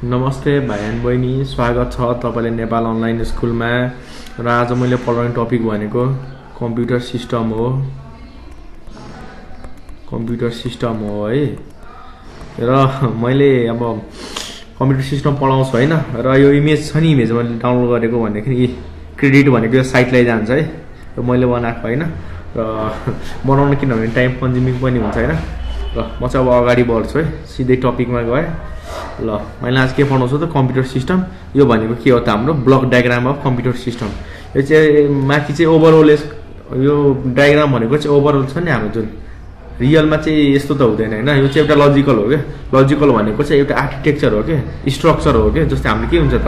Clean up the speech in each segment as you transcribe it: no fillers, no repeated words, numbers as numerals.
नमस्ते भाइ एन्ड बहिनी, स्वागत छ तपाईँले नेपाल अनलाइन स्कुलमा। र आज मैले पढाउने टपिक भनेको कम्प्युटर सिस्टम हो। कम्प्युटर सिस्टम हो है। र मैले अब कम्प्युटर सिस्टम पढाउँछु होइन। र यो इमेज छ नि, इमेज मैले डाउनलोड गरेको भनेदेखि क्रेडिट भनेको यो साइटलाई जान्छ है। र मैले बनाएको होइन। र बनाउनु किनभने टाइम कन्ज्युमिङ पनि हुन्छ होइन। र म चाहिँ अब अगाडि बढ्छु है, सिधै टपिकमा गएँ। ल मैले आज के पढाउँछु त कम्प्युटर सिस्टम। यो भनेको के हो त हाम्रो block diagram of computer system. यो चाहिँ माथि चाहिँ ओभरअल, यो डायग्राम भनेको चाहिँ ओभरअल छ नि हाम्रो जुन रियलमा चाहिँ यस्तो त हुँदैन होइन। यो चाहिँ एउटा लजिकल हो क्या। लजिकल भनेको चाहिँ एउटा आर्किटेक्चर हो क्या, स्ट्रक्चर हो क्या। जस्तै हाम्रो के हुन्छ त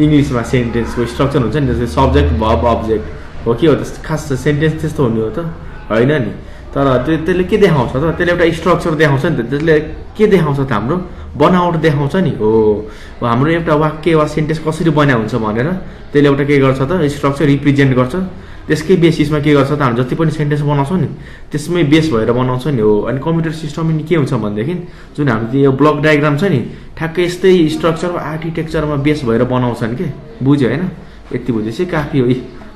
इङ्ग्लिसमा सेन्टेन्सको स्ट्रक्चर हुन्छ नि, जस्तै सब्जेक्ट भर्ब अब्जेक्ट हो के हो त। खास सेन्टेन्स त्यस्तो हुने हो त होइन नि। तर त्यसले के देखाउँछ त, त्यसले एउटा स्ट्रक्चर देखाउँछ नि त। त्यसले के देखाउँछ त हाम्रो बनावट देखाउँछ नि हो। हाम्रो एउटा वाक्य वा सेन्टेन्स कसरी बना हुन्छ भनेर त्यसले एउटा के गर्छ त स्ट्रक्चर रिप्रेजेन्ट गर्छ। त्यसकै बेसिसमा के गर्छ त हामी जति पनि सेन्टेन्स बनाउँछौँ नि त्यसमै बेस भएर बनाउँछ नि हो। अनि कम्प्युटर सिस्टम नि के हुन्छ भनेदेखि जुन हाम्रो यो ब्लक डायग्राम छ नि ठ्याक्कै यस्तै स्ट्रक्चर वा आर्किटेक्चरमा बेस भएर बनाउँछन् के। बुझ्यो होइन? यति बुझेपछि काफी हो।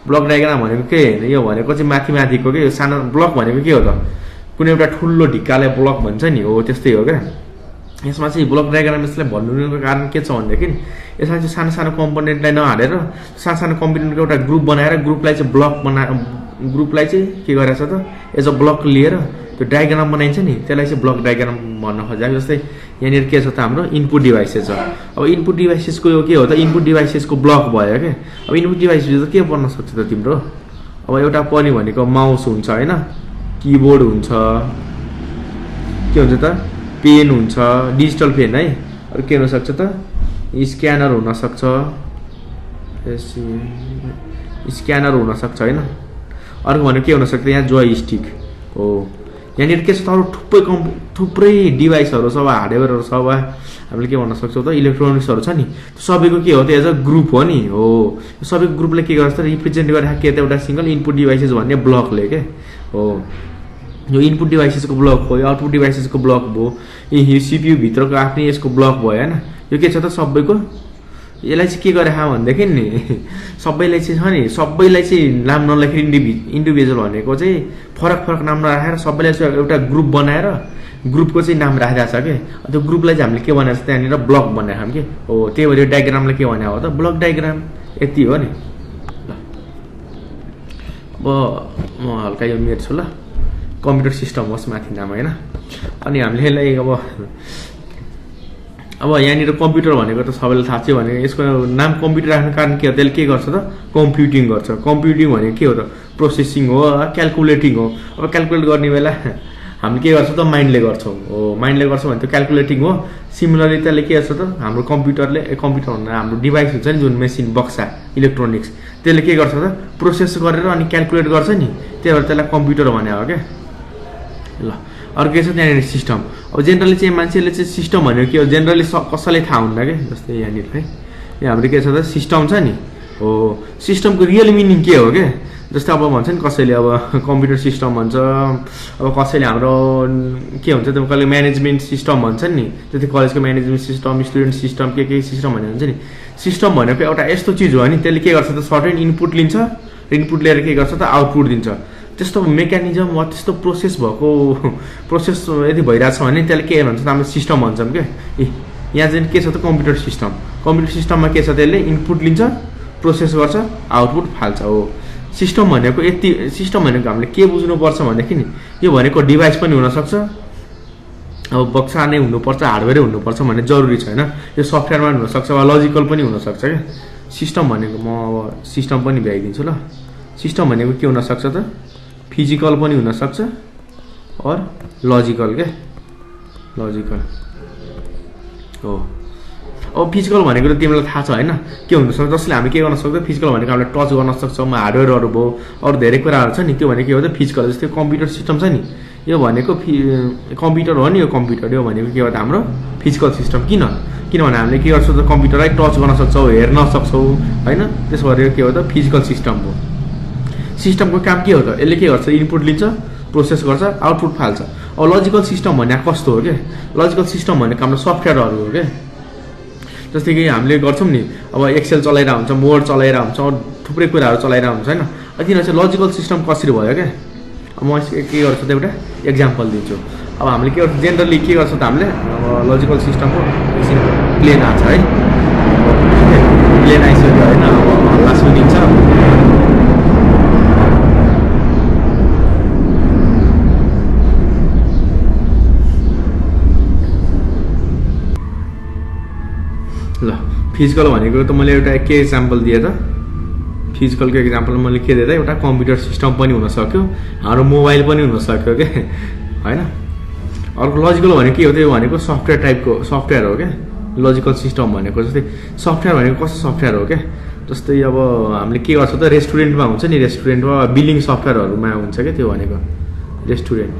ब्लक डायग्राम भनेको के होइन, यो भनेको चाहिँ माथि माथिको के। यो सानो ब्लक भनेको के हो त, कुनै एउटा ठुलो ढिक्कालाई ब्लक भन्छ नि हो, त्यस्तै हो क्या। यसमा चाहिँ ब्लक डायग्राम यसलाई भन्नुको कारण के छ भनेदेखि यसमा चाहिँ सानो सानो कम्पोनेन्टलाई नहालेर सानो सानो कम्पोनेन्टको एउटा ग्रुप बनाएर ग्रुपलाई चाहिँ ब्लक ग्रुपलाई चाहिँ के गरेछ त एज अ ब्लक लिएर त्यो डायग्राम बनाइन्छ नि, त्यसलाई चाहिँ ब्लक डायग्राम भन्न खोजेको। जस्तै यहाँनिर के छ त हाम्रो इनपुट डिभाइसेस छ। अब इनपुट डिभाइसेसको यो के हो त, इनपुट डिभाइसेसको ब्लक भयो क्या। अब इनपुट डिभाइसेस त के बन्न सक्छ त तिम्रो। अब एउटा पनि भनेको माउस हुन्छ होइन, किबोर्ड हुन्छ, के हुन्छ त पेन हुन्छ, डिजिटल पेन है। अरू के हुनसक्छ त स्क्यानर हुनसक्छ, स्क्यानर हुनसक्छ होइन। अर्को भनेको के हुनसक्छ यहाँ जोय स्टिक हो। यहाँनिर के छ त अरू थुप्रै डिभाइसहरू छ वा हार्डवेयरहरू छ वा हामीले के भन्न सक्छौँ त इलेक्ट्रोनिक्सहरू छ नि। सबैको के हो त एज अ ग्रुप हो नि हो। सबैको ग्रुपले के गर्छ त रिप्रेजेन्ट गरेर के त एउटा सिङ्गल इनपुट डिभाइसेस भन्ने ब्लकले के हो। यो इनपुट डिभाइसेसको ब्लक हो, यो आउटपुट डिभाइसेसको ब्लक भयो, यो सिपियु भित्रको आफ्नै यसको ब्लक भयो होइन। यो के छ त सबैको यसलाई चाहिँ के गरे भनेदेखि नि सबैलाई चाहिँ छ नि, सबैलाई चाहिँ नाम नलेखेर इन्डिभिजुअल भनेको चाहिँ फरक फरक नाम नराखेर सबैलाई चाहिँ एउटा ग्रुप बनाएर ग्रुपको चाहिँ नाम राखिरहेको छ कि। त्यो ग्रुपलाई चाहिँ हामीले के बनाएको छ त्यहाँनिर ब्लक बनाएको कि हो। त्यही भएर यो डायग्रामलाई के भने हो त ब्लक डायग्राम। यति हो नि। अब म हल्का यो मेट्छु ल। कम्प्युटर सिस्टम होस् माथि नाम होइन। अनि हामीले यसलाई अब यहाँनिर कम्प्युटर भनेको त सबैलाई थाहा छ भनेको यसको नाम कम्प्युटर राख्नु कारण के हो, त्यसले के गर्छ त कम्प्युटिङ गर्छ। कम्प्युटिङ भनेको के हो त प्रोसेसिङ हो, क्यालकुलेटिङ हो। अब क्यालकुलेट गर्ने बेला हामीले के गर्छौँ त माइन्डले गर्छौँ हो। माइन्डले गर्छौँ भने त्यो क्यालकुलेटिङ हो। सिमिलरली त्यसले के गर्छ त हाम्रो कम्प्युटर भन्दा हाम्रो डिभाइस हुन्छ नि जुन मेसिन बक्सा इलेक्ट्रोनिक्स, त्यसले के गर्छ त प्रोसेस गरेर अनि क्यालकुलेट गर्छ नि, त्यही भएर त्यसलाई कम्प्युटर भने हो क्या। ल अर्को के छ त्यहाँनिर सिस्टम। अब जेनरली चाहिँ मान्छेले चाहिँ सिस्टम भनेको के हो जेनरली कसैलाई थाहा हुन्न क्या। जस्तै यहाँनिर है यहाँ हाम्रो के छ त सिस्टम छ नि हो। सिस्टमको रियल मिनिङ के हो क्या। जस्तै अब भन्छ नि कसैले अब कम्प्युटर सिस्टम भन्छ, अब कसैले हाम्रो के हुन्छ त कसैले म्यानेजमेन्ट सिस्टम भन्छ नि, जस्तै कलेजको म्यानेजमेन्ट सिस्टम, स्टुडेन्ट सिस्टम के सिस्टम भन्ने हुन्छ नि। सिस्टम भनेको एउटा यस्तो चिज हो नि त्यसले के गर्छ त सर्टेन इनपुट लिन्छ, इनपुट लिएर के गर्छ त आउटपुट दिन्छ। त्यस्तो मेकानिजम वा त्यस्तो प्रोसेस भएको प्रोसेस यदि भइरहेछ भने त्यसले के भन्छ त हाम्रो सिस्टम भन्छौँ क्या। यहाँ चाहिँ के छ त कम्प्युटर सिस्टम। कम्प्युटर सिस्टममा के छ त्यसले इनपुट लिन्छ, प्रोसेस गर्छ, आउटपुट फाल्छ हो। सिस्टम भनेको यति, सिस्टम भनेको हामीले के बुझ्नुपर्छ भनेदेखि यो भनेको डिभाइस पनि हुनसक्छ, अब बक्सा नै हुनुपर्छ, हार्डवेयरै हुनुपर्छ भन्ने जरुरी छैन। यो सफ्टवेयरमा पनि हुनसक्छ वा लजिकल पनि हुनसक्छ क्या। सिस्टम भनेको म अब सिस्टम पनि भ्याइदिन्छु ल। सिस्टम भनेको के हुनसक्छ त फिजिकल पनि हुनसक्छ और लजिकल क्या, लजिकल हो। अब फिजिकल भनेको त तिमीलाई थाहा छ होइन के हुनसक्छ। जसले हामी के गर्न सक्छौँ फिजिकल भनेको हामीले टच गर्न सक्छौँ, हार्डवेयरहरू भयो, अरू धेरै कुराहरू छ नि। त्यो भनेको के हो त फिजिकल। जस्तै कम्प्युटर सिस्टम छ नि, यो भनेको कम्प्युटर हो नि। यो कम्प्युटर यो भनेको के हो त हाम्रो फिजिकल सिस्टम। किनभने हामीले के गर्छौँ त कम्प्युटरलाई टच गर्न सक्छौँ, हेर्न सक्छौँ होइन। त्यसो गरेर के हो त फिजिकल सिस्टम हो। सिस्टमको काम के हो त यसले के गर्छ इनपुट लिन्छ, प्रोसेस गर्छ, आउटपुट फाल्छ। अब लजिकल सिस्टम भने कस्तो हो क्या। लजिकल सिस्टम भनेको हाम्रो सफ्टवेयरहरू हो क्या जस्तै कि हामीले गर्छौँ नि अब एक्सेल चलाइरहेको हुन्छ, वर्ड चलाइरहेको हुन्छ, थुप्रै कुराहरू चलाइरहेको हुन्छ होइन। तिनीहरू चाहिँ लजिकल सिस्टम कसरी भयो क्या। अब म के गर्छु त एउटा इक्जाम्पल दिन्छु। अब हामीले के गर्छ जेनरली के गर्छ त हामीले अब लजिकल सिस्टमको एकछिन प्लेन आएको छ है, प्लेन आइसक्यो होइन। अब हल्ला सुनिन्छ, ल फिजिकल भनेको त मैले एउटा के इक्जाम्पल दिएँ त, फिजिकलको इक्जाम्पल मैले के दिएँ त एउटा कम्प्युटर सिस्टम पनि हुनसक्यो, हाम्रो मोबाइल पनि हुनसक्यो क्या होइन। अर्को लजिकल भनेको के हो त्यो भनेको सफ्टवेयर टाइपको सफ्टवेयर हो क्या लजिकल सिस्टम भनेको। जस्तै सफ्टवेयर भनेको कस्तो सफ्टवेयर हो क्या, जस्तै अब हामीले के गर्छ त रेस्टुरेन्टमा हुन्छ नि, रेस्टुरेन्टमा बिलिङ सफ्टवेयरहरूमा हुन्छ क्या त्यो भनेको रेस्टुरेन्ट।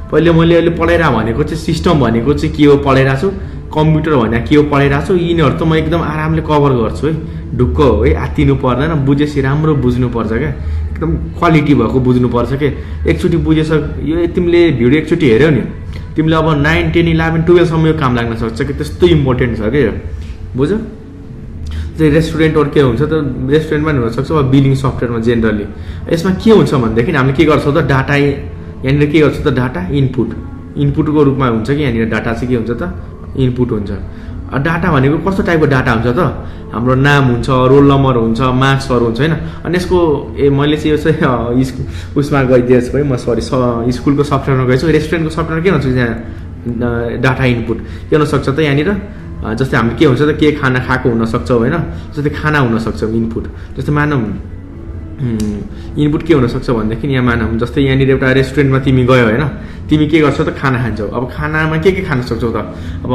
पहिले मैले अहिले पढाइरहेको भनेको चाहिँ सिस्टम भनेको चाहिँ के हो पढाइरहेको छु, कम्प्युटर भनेर के हो पढाइरहेको छु, यिनीहरू त म एकदम आरामले कभर गर्छु है, ढुक्क हो है, आत्तिनु पर्दैन, बुझेपछि राम्रो बुझ्नुपर्छ क्या, एकदम क्वालिटी भएको बुझ्नुपर्छ क्या। एकचोटि यो तिमीले भिडियो एकचोटि हेऱ्यौ नि तिमीले अब 9, 10, 11, 12सम्म यो काम लाग्न सक्छ कि त्यस्तो इम्पोर्टेन्ट छ क्या यो, बुझ्यो। चाहिँ रेस्टुरेन्टहरू के हुन्छ त रेस्टुरेन्टमा पनि हुनसक्छ अब बिलिङ सफ्टवेयरमा जेनरली। यसमा के हुन्छ भनेदेखि हामीले के गर्छौँ त डाटा यहाँनिर के गर्छ त डाटा इनपुटको रूपमा हुन्छ कि यहाँनिर डाटा चाहिँ के हुन्छ त इनपुट हुन्छ। डाटा भनेको कस्तो टाइपको डाटा हुन्छ त हाम्रो नाम हुन्छ, रोल नम्बर हुन्छ, मार्क्सहरू हुन्छ होइन। अनि यसको मैले चाहिँ यो चाहिँ उसमा गइदिएछु है म सरी स्कुलको सफ्टवेयरमा गएछु। रेस्टुरेन्टको सफ्टवेयर के हुन्छ यहाँ डाटा इनपुट के हुनसक्छ त यहाँनिर जस्तै हामीले के हुन्छ त के खाना खाएको हुनसक्छ होइन, जस्तै खाना हुनसक्छ इनपुट। जस्तै मानौँ इनपुट के हुनसक्छ भनेदेखि यहाँ मानौँ जस्तै यहाँनिर एउटा रेस्टुरेन्टमा तिमी गयो होइन, तिमी के गर्छौ त खाना खान्छौ। अब खानामा के खान सक्छौ त अब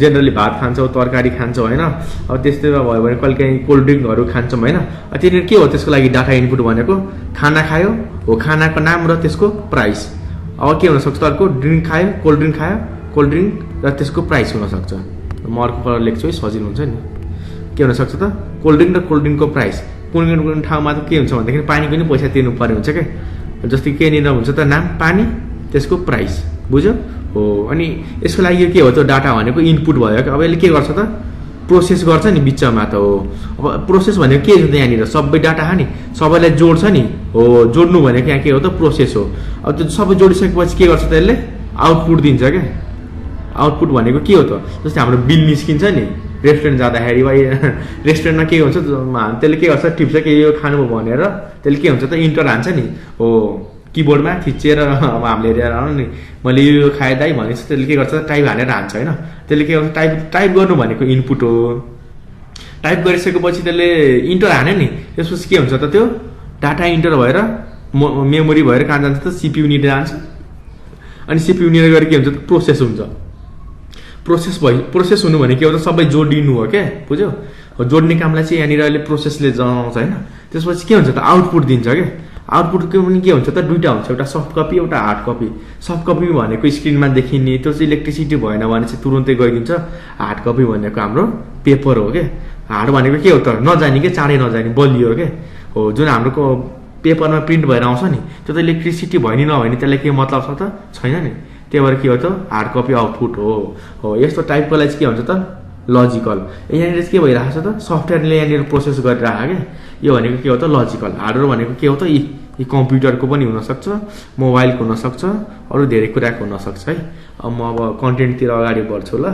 जेनरली भात खान्छौ, तरकारी खान्छौ होइन। अब त्यस्तै भयो भने कहिले काहीँ कोल्ड ड्रिङ्कहरू खान्छौँ होइन। त्यहाँनिर के हो त्यसको लागि डाटा इनपुट भनेको खाना खायो हो, खानाको नाम र त्यसको प्राइस। अब के हुनसक्छ त अर्को ड्रिङ्क खायो, कोल्ड ड्रिङ्क र त्यसको प्राइस हुनसक्छ। म अर्को कलर लेख्छु है सजिलो हुन्छ नि। के हुनसक्छ त कोल्ड ड्रिङ्कको प्राइस। कुनै ठाउँमा त के हुन्छ भनेदेखि पानीको पनि पैसा तिर्नु पर्ने हुन्छ क्या। जस्तै केनिर हुन्छ त नाम पानी त्यसको प्राइस, बुझ्यो हो। अनि यसको लागि के हो त डाटा भनेको इनपुट भयो क्या। अब यसले के गर्छ त प्रोसेस गर्छ नि बिचमा त हो। अब प्रोसेस भनेको के हुन्छ त यहाँनिर सबै डाटा नि सबैलाई जोड्छ नि हो। जोड्नु भनेको यहाँ के हो त प्रोसेस हो। अब त्यो सबै जोडिसकेपछि के गर्छ त यसले आउटपुट दिन्छ क्या। आउटपुट भनेको के हो त जस्तै हाम्रो बिल निस्किन्छ नि रेस्टुरेन्ट जाँदाखेरि भाइ रेस्टुरेन्टमा के हुन्छ त्यसले के गर्छ टिप्छ कि यो खानुभयो भनेर त्यसले के हुन्छ त इन्टर हान्छ नि हो किबोर्डमा थिचेर। अब हामीले हेरेर आउनु नि मैले यो खाएँ दाइ भनेपछि त्यसले के गर्छ टाइप हालेर हान्छ होइन। त्यसले के गर्छ टाइप गर्नु भनेको इनपुट हो। टाइप गरिसकेपछि त्यसले इन्टर हान्यो नि त्यसपछि के हुन्छ त त्यो डाटा इन्टर भएर मेमोरी भएर कहाँ जान्छ त सिपियु निर जान्छ। अनि सिपियु निर गएर के हुन्छ त प्रोसेस हुन्छ। प्रोसेस हुनु भने के हो त सबै जोडिनु हो क्या, बुझ्यो। जोड्ने कामलाई चाहिँ यहाँनिर अहिले प्रोसेसले जनाउँछ होइन। त्यसपछि के हुन्छ त आउटपुट दिन्छ क्या। आउटपुटको पनि के हुन्छ त दुईवटा हुन्छ, एउटा सफ्ट कपी एउटा हार्ड कपी। सफ्ट कपी भनेको स्क्रिनमा देखिने त्यो चाहिँ इलेक्ट्रिसिटी भएन भने चाहिँ तुरुन्तै गइदिन्छ। हार्ड कपी भनेको हाम्रो पेपर हो क्या। हार्ड भनेको के हो त नजाने क्या, चाँडै नजाने बलियो क्या हो। जुन हाम्रो पेपरमा प्रिन्ट भएर आउँछ नि त्यो त इलेक्ट्रिसिटी भयो नि नभए नि त्यसलाई के मतलब छ त छैन नि। त्यही भएर के हो त हार्ड कपी आउटपुट हो। यस्तो टाइपको लागि चाहिँ के हुन्छ त लजिकल। यहाँनिर के भइरहेको छ त सफ्टवेयरले यहाँनिर प्रोसेस गरिरहेको क्या। यो भनेको के हो त लजिकल। हार्डवेयर भनेको के हो त यी कम्प्युटरको पनि हुनसक्छ, मोबाइलको हुनसक्छ, अरू धेरै कुराको हुनसक्छ है। अब म अब कन्टेन्टतिर अगाडि बढ्छु ल।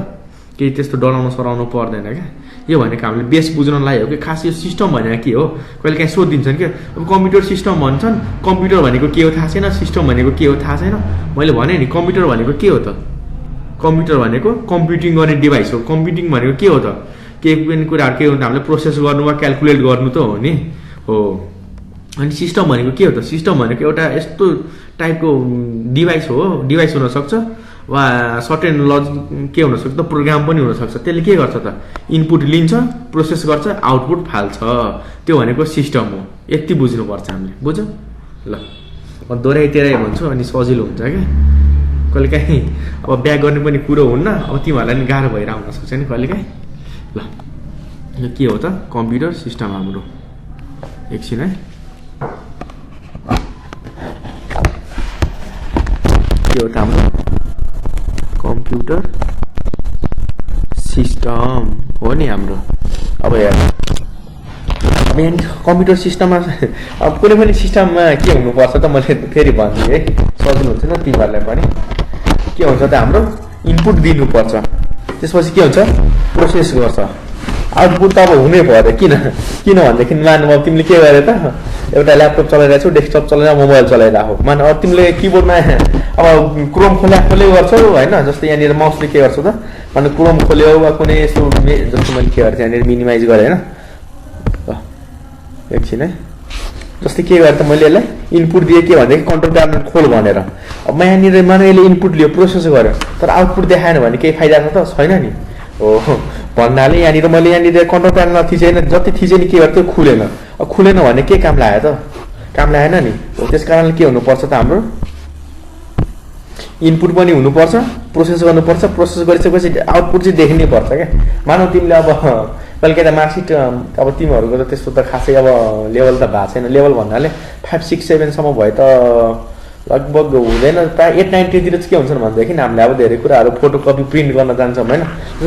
केही त्यस्तो डराउनु सराउनु पर्दैन क्या। यो भनेको हामीले बेस बुझ्नलाई हो कि खास यो सिस्टम भनेको के हो कहिले काहीँ सोधिदिन्छन् क्या। अब कम्प्युटर सिस्टम भन्छन्, कम्प्युटर भनेको के हो थाहा छैन, सिस्टम भनेको के हो थाहा छैन। मैले भने नि कम्प्युटर भनेको के हो त कम्प्युटर भनेको कम्प्युटिङ गर्ने डिभाइस हो। कम्प्युटिङ भनेको के हो त केही पनि कुराहरू के हो त हामीले प्रोसेस गर्नु वा क्यालकुलेट गर्नु त हो नि हो। अनि सिस्टम भनेको के हो त सिस्टम भनेको एउटा यस्तो टाइपको डिभाइस हो। डिभाइस हुनसक्छ वा सर्टेन के हुनसक्छ त प्रोग्राम पनि हुनसक्छ। त्यसले के गर्छ त इनपुट लिन्छ, प्रोसेस गर्छ, आउटपुट फाल्छ। त्यो भनेको सिस्टम हो। यति बुझ्नुपर्छ हामीले, बुझ्यो ल। म दोहोऱ्याइ तेह्रै भन्छु अनि सजिलो हुन्छ क्या। कहिले काहीँ अब ब्याक गर्ने पनि कुरो हुन्न। अब तिमीहरूलाई नि गाह्रो भएर आउन सक्छ नि कहिले काहीँ ल। यो के हो त कम्प्युटर सिस्टम हाम्रो। एकछिन है के हो त हाम्रो कम्प्युटर सिस्टम हो नि हाम्रो। अब हेर अब यहाँ कम्प्युटर सिस्टममा अब कुनै पनि सिस्टममा के हुनुपर्छ त मैले फेरि भन्छु है, सजिलो हुन्छ नि तिमीहरूलाई पनि। के हुन्छ त हाम्रो इनपुट दिनुपर्छ, त्यसपछि के हुन्छ प्रोसेस गर्छ, आउटपुट त अब हुनै पर्यो। किन भनेदेखि मानव अब तिमीले के गरे त एउटा ल्यापटप चलाइरहेको छौ, डेस्कटप चलाइरहेको, मोबाइल चलाइरहेको, मान अब तिमीले किबोर्डमा अब क्रोम खोले गर्छौ होइन, जस्तै यहाँनिर माउसले के गर्छ त मान क्रोम खोल्यो वा कुनै यस्तो जस्तो मैले के गरेँ यहाँनिर मिनिमाइज गरेँ होइन, एकछिन है। जस्तै के गरेँ त मैले यसलाई इनपुट दिएँ के भनेदेखि कन्ट्रोल प्यानल खोल भनेर। अब म यहाँनिर माने यसले इनपुट लियो, प्रोसेस गर्यो, तर आउटपुट देखाएन भने केही फाइदा छ त छैन नि हो भन्नाले यहाँनिर मैले यहाँनिर कन्ट्रोल प्यानल थिचेन, जति थिचेँ नि के गर्यो त्यो खुलेन। अब खुलेन भने के काम लाग्यो त, काम लागेन नि। त्यस कारणले के हुनुपर्छ त हाम्रो इनपुट पनि हुनुपर्छ, प्रोसेस गर्नुपर्छ, प्रोसेस गरिसकेपछि आउटपुट चाहिँ देख्नै पर्छ क्या। मानौ तिमीले अब कहिले कता मार्कसिट अब तिमीहरूको त त्यस्तो त खासै अब लेभल त भएको छैन, लेभल भन्नाले 5, 6, 7सम्म भए त लगभग हुँदैन, प्रायः 8, 9, 10तिर चाहिँ के हुन्छ भनेदेखि हामीले अब धेरै कुराहरू फोटोकपी प्रिन्ट गर्न जान्छौँ होइन।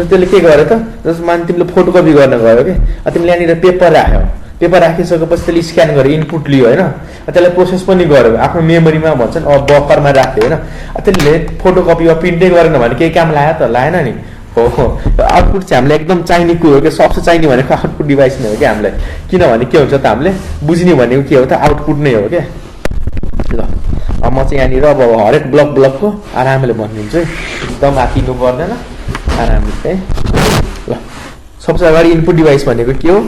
त्यसले के गर्यो त, जस्तो मान तिमीले फोटोकपी गर्न गयो कि तिमीले यहाँनिर पेपर राख्यौ, पेपर राखिसकेपछि त्यसले स्क्यान गर्यो, इनपुट लियो होइन, त्यसलाई प्रोसेस पनि गर्यो, आफ्नो मेमोरीमा भन्छन् अब बफरमा राख्यो होइन। त्यसले फोटोकपी वा प्रिन्टै गरेन भने केही काम लाग्यो त लागेन नि हो। आउटपुट चाहिँ हामीलाई एकदम चाहिने कुरो हो कि, सबसे चाहिने भनेको आउटपुट डिभाइस नै हो क्या हामीलाई। किनभने के हुन्छ त हामीले बुझ्ने भनेको के हो त आउटपुट नै हो क्या। ल अब म चाहिँ यहाँनिर अब हरेक ब्लकको आरामले भनिदिन्छु है, एकदम आँकिनु पर्दैन आरामले है। ल सबसे अगाडि इनपुट डिभाइस भनेको के हो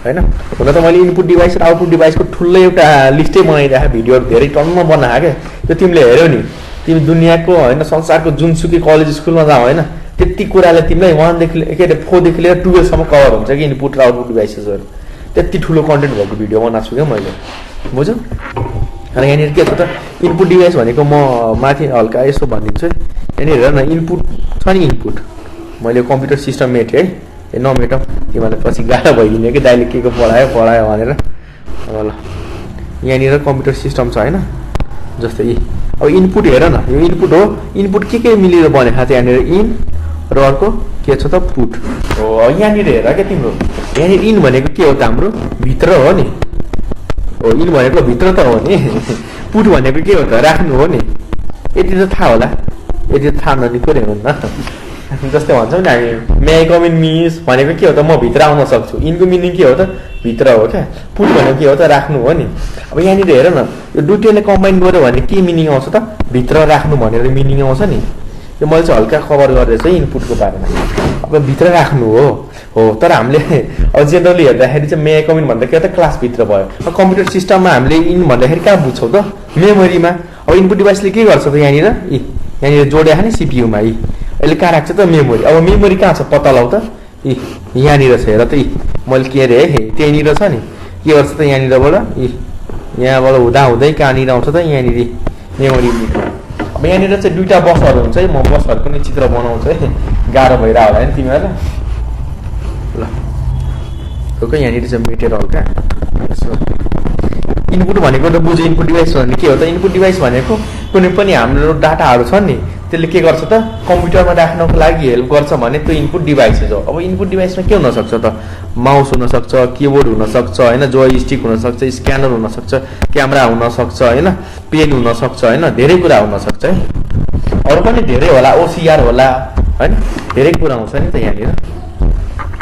होइन, हुन त मैले इनपुट डिभाइस र आउटपुट डिभाइसको ठुलो एउटा लिस्टै बनाइरहेको, भिडियोहरू धेरै टनमा बनाएको क्या। त्यो तिमीले हेऱ्यौ नि, तिमी दुनियाँको होइन संसारको जुनसुकै कलेज स्कुलमा जाऊ होइन, त्यति कुराले तिमीलाई 1देखि के अरे 4देखि लिएर 12सम्म कभर हुन्छ कि इनपुट र आउटपुट डिभाइसेसहरू। त्यति ठुलो कन्टेन्ट भएको भिडियो बनाएको छु क्या मैले, बुझ्यौ। र यहाँनिर के छ त इनपुट डिभाइस भनेको म माथि हल्का यसो भनिदिन्छु है। यहाँनिर हेर न इनपुट छ नि, इनपुट मैले कम्प्युटर सिस्टम मेटेँ है, नमेटौँ तिमीलाई पछि गाह्रो भइदिने कि दाइले के पढायो भनेर। ल यहाँनिर कम्प्युटर सिस्टम छ होइन, जस्तै अब इनपुट हेर न, यो इनपुट हो, इनपुट के मिलेर बनेको छ यहाँनिर इन र अर्को के छ त पुट हो। यहाँनिर हेर क्या तिम्रो, यहाँनिर इन भनेको के हो त हाम्रो भित्र हो नि हो, इन भनेको भित्र त हो नि, पुट भनेको के हो त राख्नु हो नि। यति त थाहा होला, यति त थाहा नदिएको कुरै हुन्न। जस्तै भन्छौँ नि हामी मे आई कम इन मिस भनेको के हो त म भित्र आउन सक्छु, इनको मिनिङ के हो त भित्र हो क्या। पुट भनेको के हो त राख्नु हो नि। अब यहाँनिर हेर न, यो दुईटैले कम्बाइन गर्यो भने के मिनिङ आउँछ त भित्र राख्नु भनेर मिनिङ आउँछ नि। यो मैले चाहिँ हल्का कभर गर्दैछु है इनपुटको बारेमा। अब भित्र राख्नु हो तर हामीले अब जेनरली हेर्दाखेरि चाहिँ मे आई कम इन भन्दा के हो त क्लासभित्र भयो। अब कम्प्युटर सिस्टममा हामीले इन भन्दाखेरि कहाँ बुझ्छौँ त मेमोरीमा। अब इनपुट डिभाइसले के गर्छ त यहाँनिर जोड्या नि सिपियुमा, यसले कहाँ राख्छ त मेमोरी। अब मेमोरी कहाँ छ पत्ता लगाउ त, यहाँनिर छ हेर त, मैले के अरे त्यहीँनिर छ नि। के गर्छ त यहाँनिरबाट यहाँबाट हुँदै कहाँनिर आउँछ त यहाँनिर मेमोरी। अब यहाँनिर चाहिँ दुईवटा बसहरू हुन्छ है, म बसहरूको नि चित्र बनाउँछु है, गाह्रो भइरह होला नि तिमीहरूलाई। ल यहाँनिर चाहिँ मेटेर हल्का यसो इनपुट भनेको त बुझ्यो। इनपुट डिभाइस भने के हो त, इनपुट डिभाइस भनेको कुनै पनि हाम्रो डाटाहरू छ नि त्यसले के गर्छ त कम्प्युटरमा राख्नको लागि हेल्प गर्छ भने त्यो इनपुट डिभाइसेस हो। अब इनपुट डिभाइसमा के हुनसक्छ त माउस हुनसक्छ, किबोर्ड हुनसक्छ होइन, जोयस्टिक हुनसक्छ, स्क्यानर हुनसक्छ, क्यामेरा हुनसक्छ होइन, पेन हुनसक्छ होइन, धेरै कुरा हुनसक्छ है। अरू पनि धेरै होला, ओसिआर होला होइन, धेरै कुरा आउँछ नि त यहाँनिर।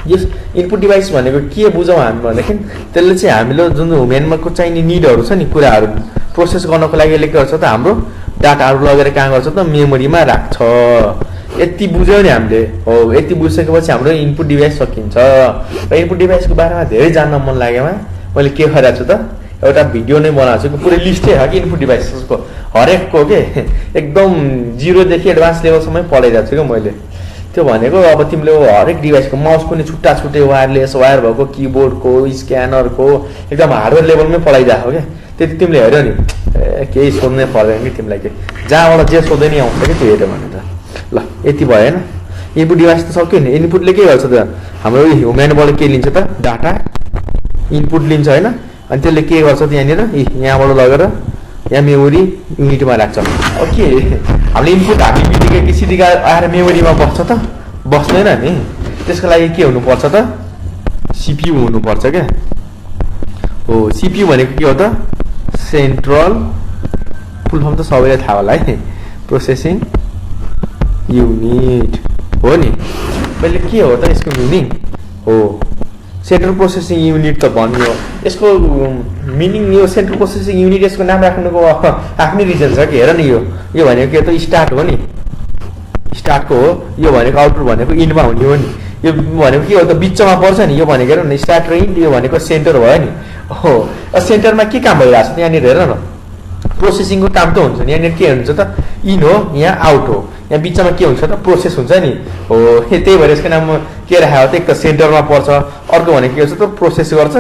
यस इनपुट डिभाइस भनेको के बुझौँ हामी भनेदेखि त्यसले चाहिँ हामीले जुन ह्युमेनको चाहिने निडहरू छ नि कुराहरू प्रोसेस गर्नको लागि यसले के गर्छ त हाम्रो डाटाहरू लगेर कहाँ गर्छ त मेमोरीमा राख्छ। यति बुझ्यौ नि हामीले हो। यति बुझिसकेपछि हाम्रो इनपुट डिभाइस सकिन्छ। र इनपुट डिभाइसको बारेमा धेरै जान्न मन लागेमा मैले के गरेको छु त एउटा भिडियो नै बनाएको छु, पुरै लिस्टै हो कि इनपुट डिभाइसेसको हरेकको के एकदम 0देखि एडभान्स लेभलसम्म पढाइरहेको छु क्या मैले। त्यो भनेको अब तिमीले हरेक डिभाइसको माउस पनि छुट्टा छुट्टै वायरलेस वायर भएको, किबोर्डको, स्क्यानरको एकदम हार्डवेयर लेभलमै पढाइरहेको क्या। त्यति तिमीले हेऱ्यौ नि केही सोध्नै पर्दैन कि तिमीलाई, के जहाँबाट जे सोध्दै नि आउँछ कि त्यो हेऱ्यो भने त। ल यति भयो होइन, इनपुट डिभाइस त सक्यो नि। इनपुटले के गर्छ त हाम्रो ह्युमेनबाट के लिन्छ त डाटा इनपुट लिन्छ होइन, अनि त्यसले के गर्छ त यहाँनिर यहाँबाट लगेर यहाँ मेमोरी युनिटमा राख्छ। अब के हामीले इनपुट हामी बित्तिकै कि सिधै आएर मेमोरीमा बस्छ त बस्दैन नि। त्यसको लागि के हुनुपर्छ त सीपीयू हुनुपर्छ क्या। हो सीपीयू भनेको के हो त सेन्ट्रल फुल फर्म त सबैलाई थाहा होला है प्रोसेसिङ युनिट हो नि। पहिले के हो त यसको मिनिङ हो सेन्ट्रल प्रोसेसिङ युनिट त भन्यो। यसको मिनिङ यो सेन्ट्रल प्रोसेसिङ युनिट यसको नाम राख्नुको आफ्नै रिजन छ कि हेर नि यो भनेको के त स्टार्ट हो नि स्टार्टको हो। यो भनेको आउटपुट भनेको इन्डमा हुने हो नि। यो भनेको के हो त बिचमा पर्छ नि। यो भनेको हेर न स्टार्ट र इन्ड यो भनेको सेन्टर भयो नि। हो सेन्टरमा के काम भइरहेको छ यहाँनिर हेर न प्रोसेसिङको काम त हुन्छ नि। यहाँनिर के हुन्छ त इन हो यहाँ आउट हो। यहाँ बिचमा के हुन्छ त प्रोसेस हुन्छ नि। हो त्यही भएर यसको नाम के राखेको त एक त सेन्टरमा पर्छ अर्को भनेको के हुन्छ त प्रोसेस गर्छ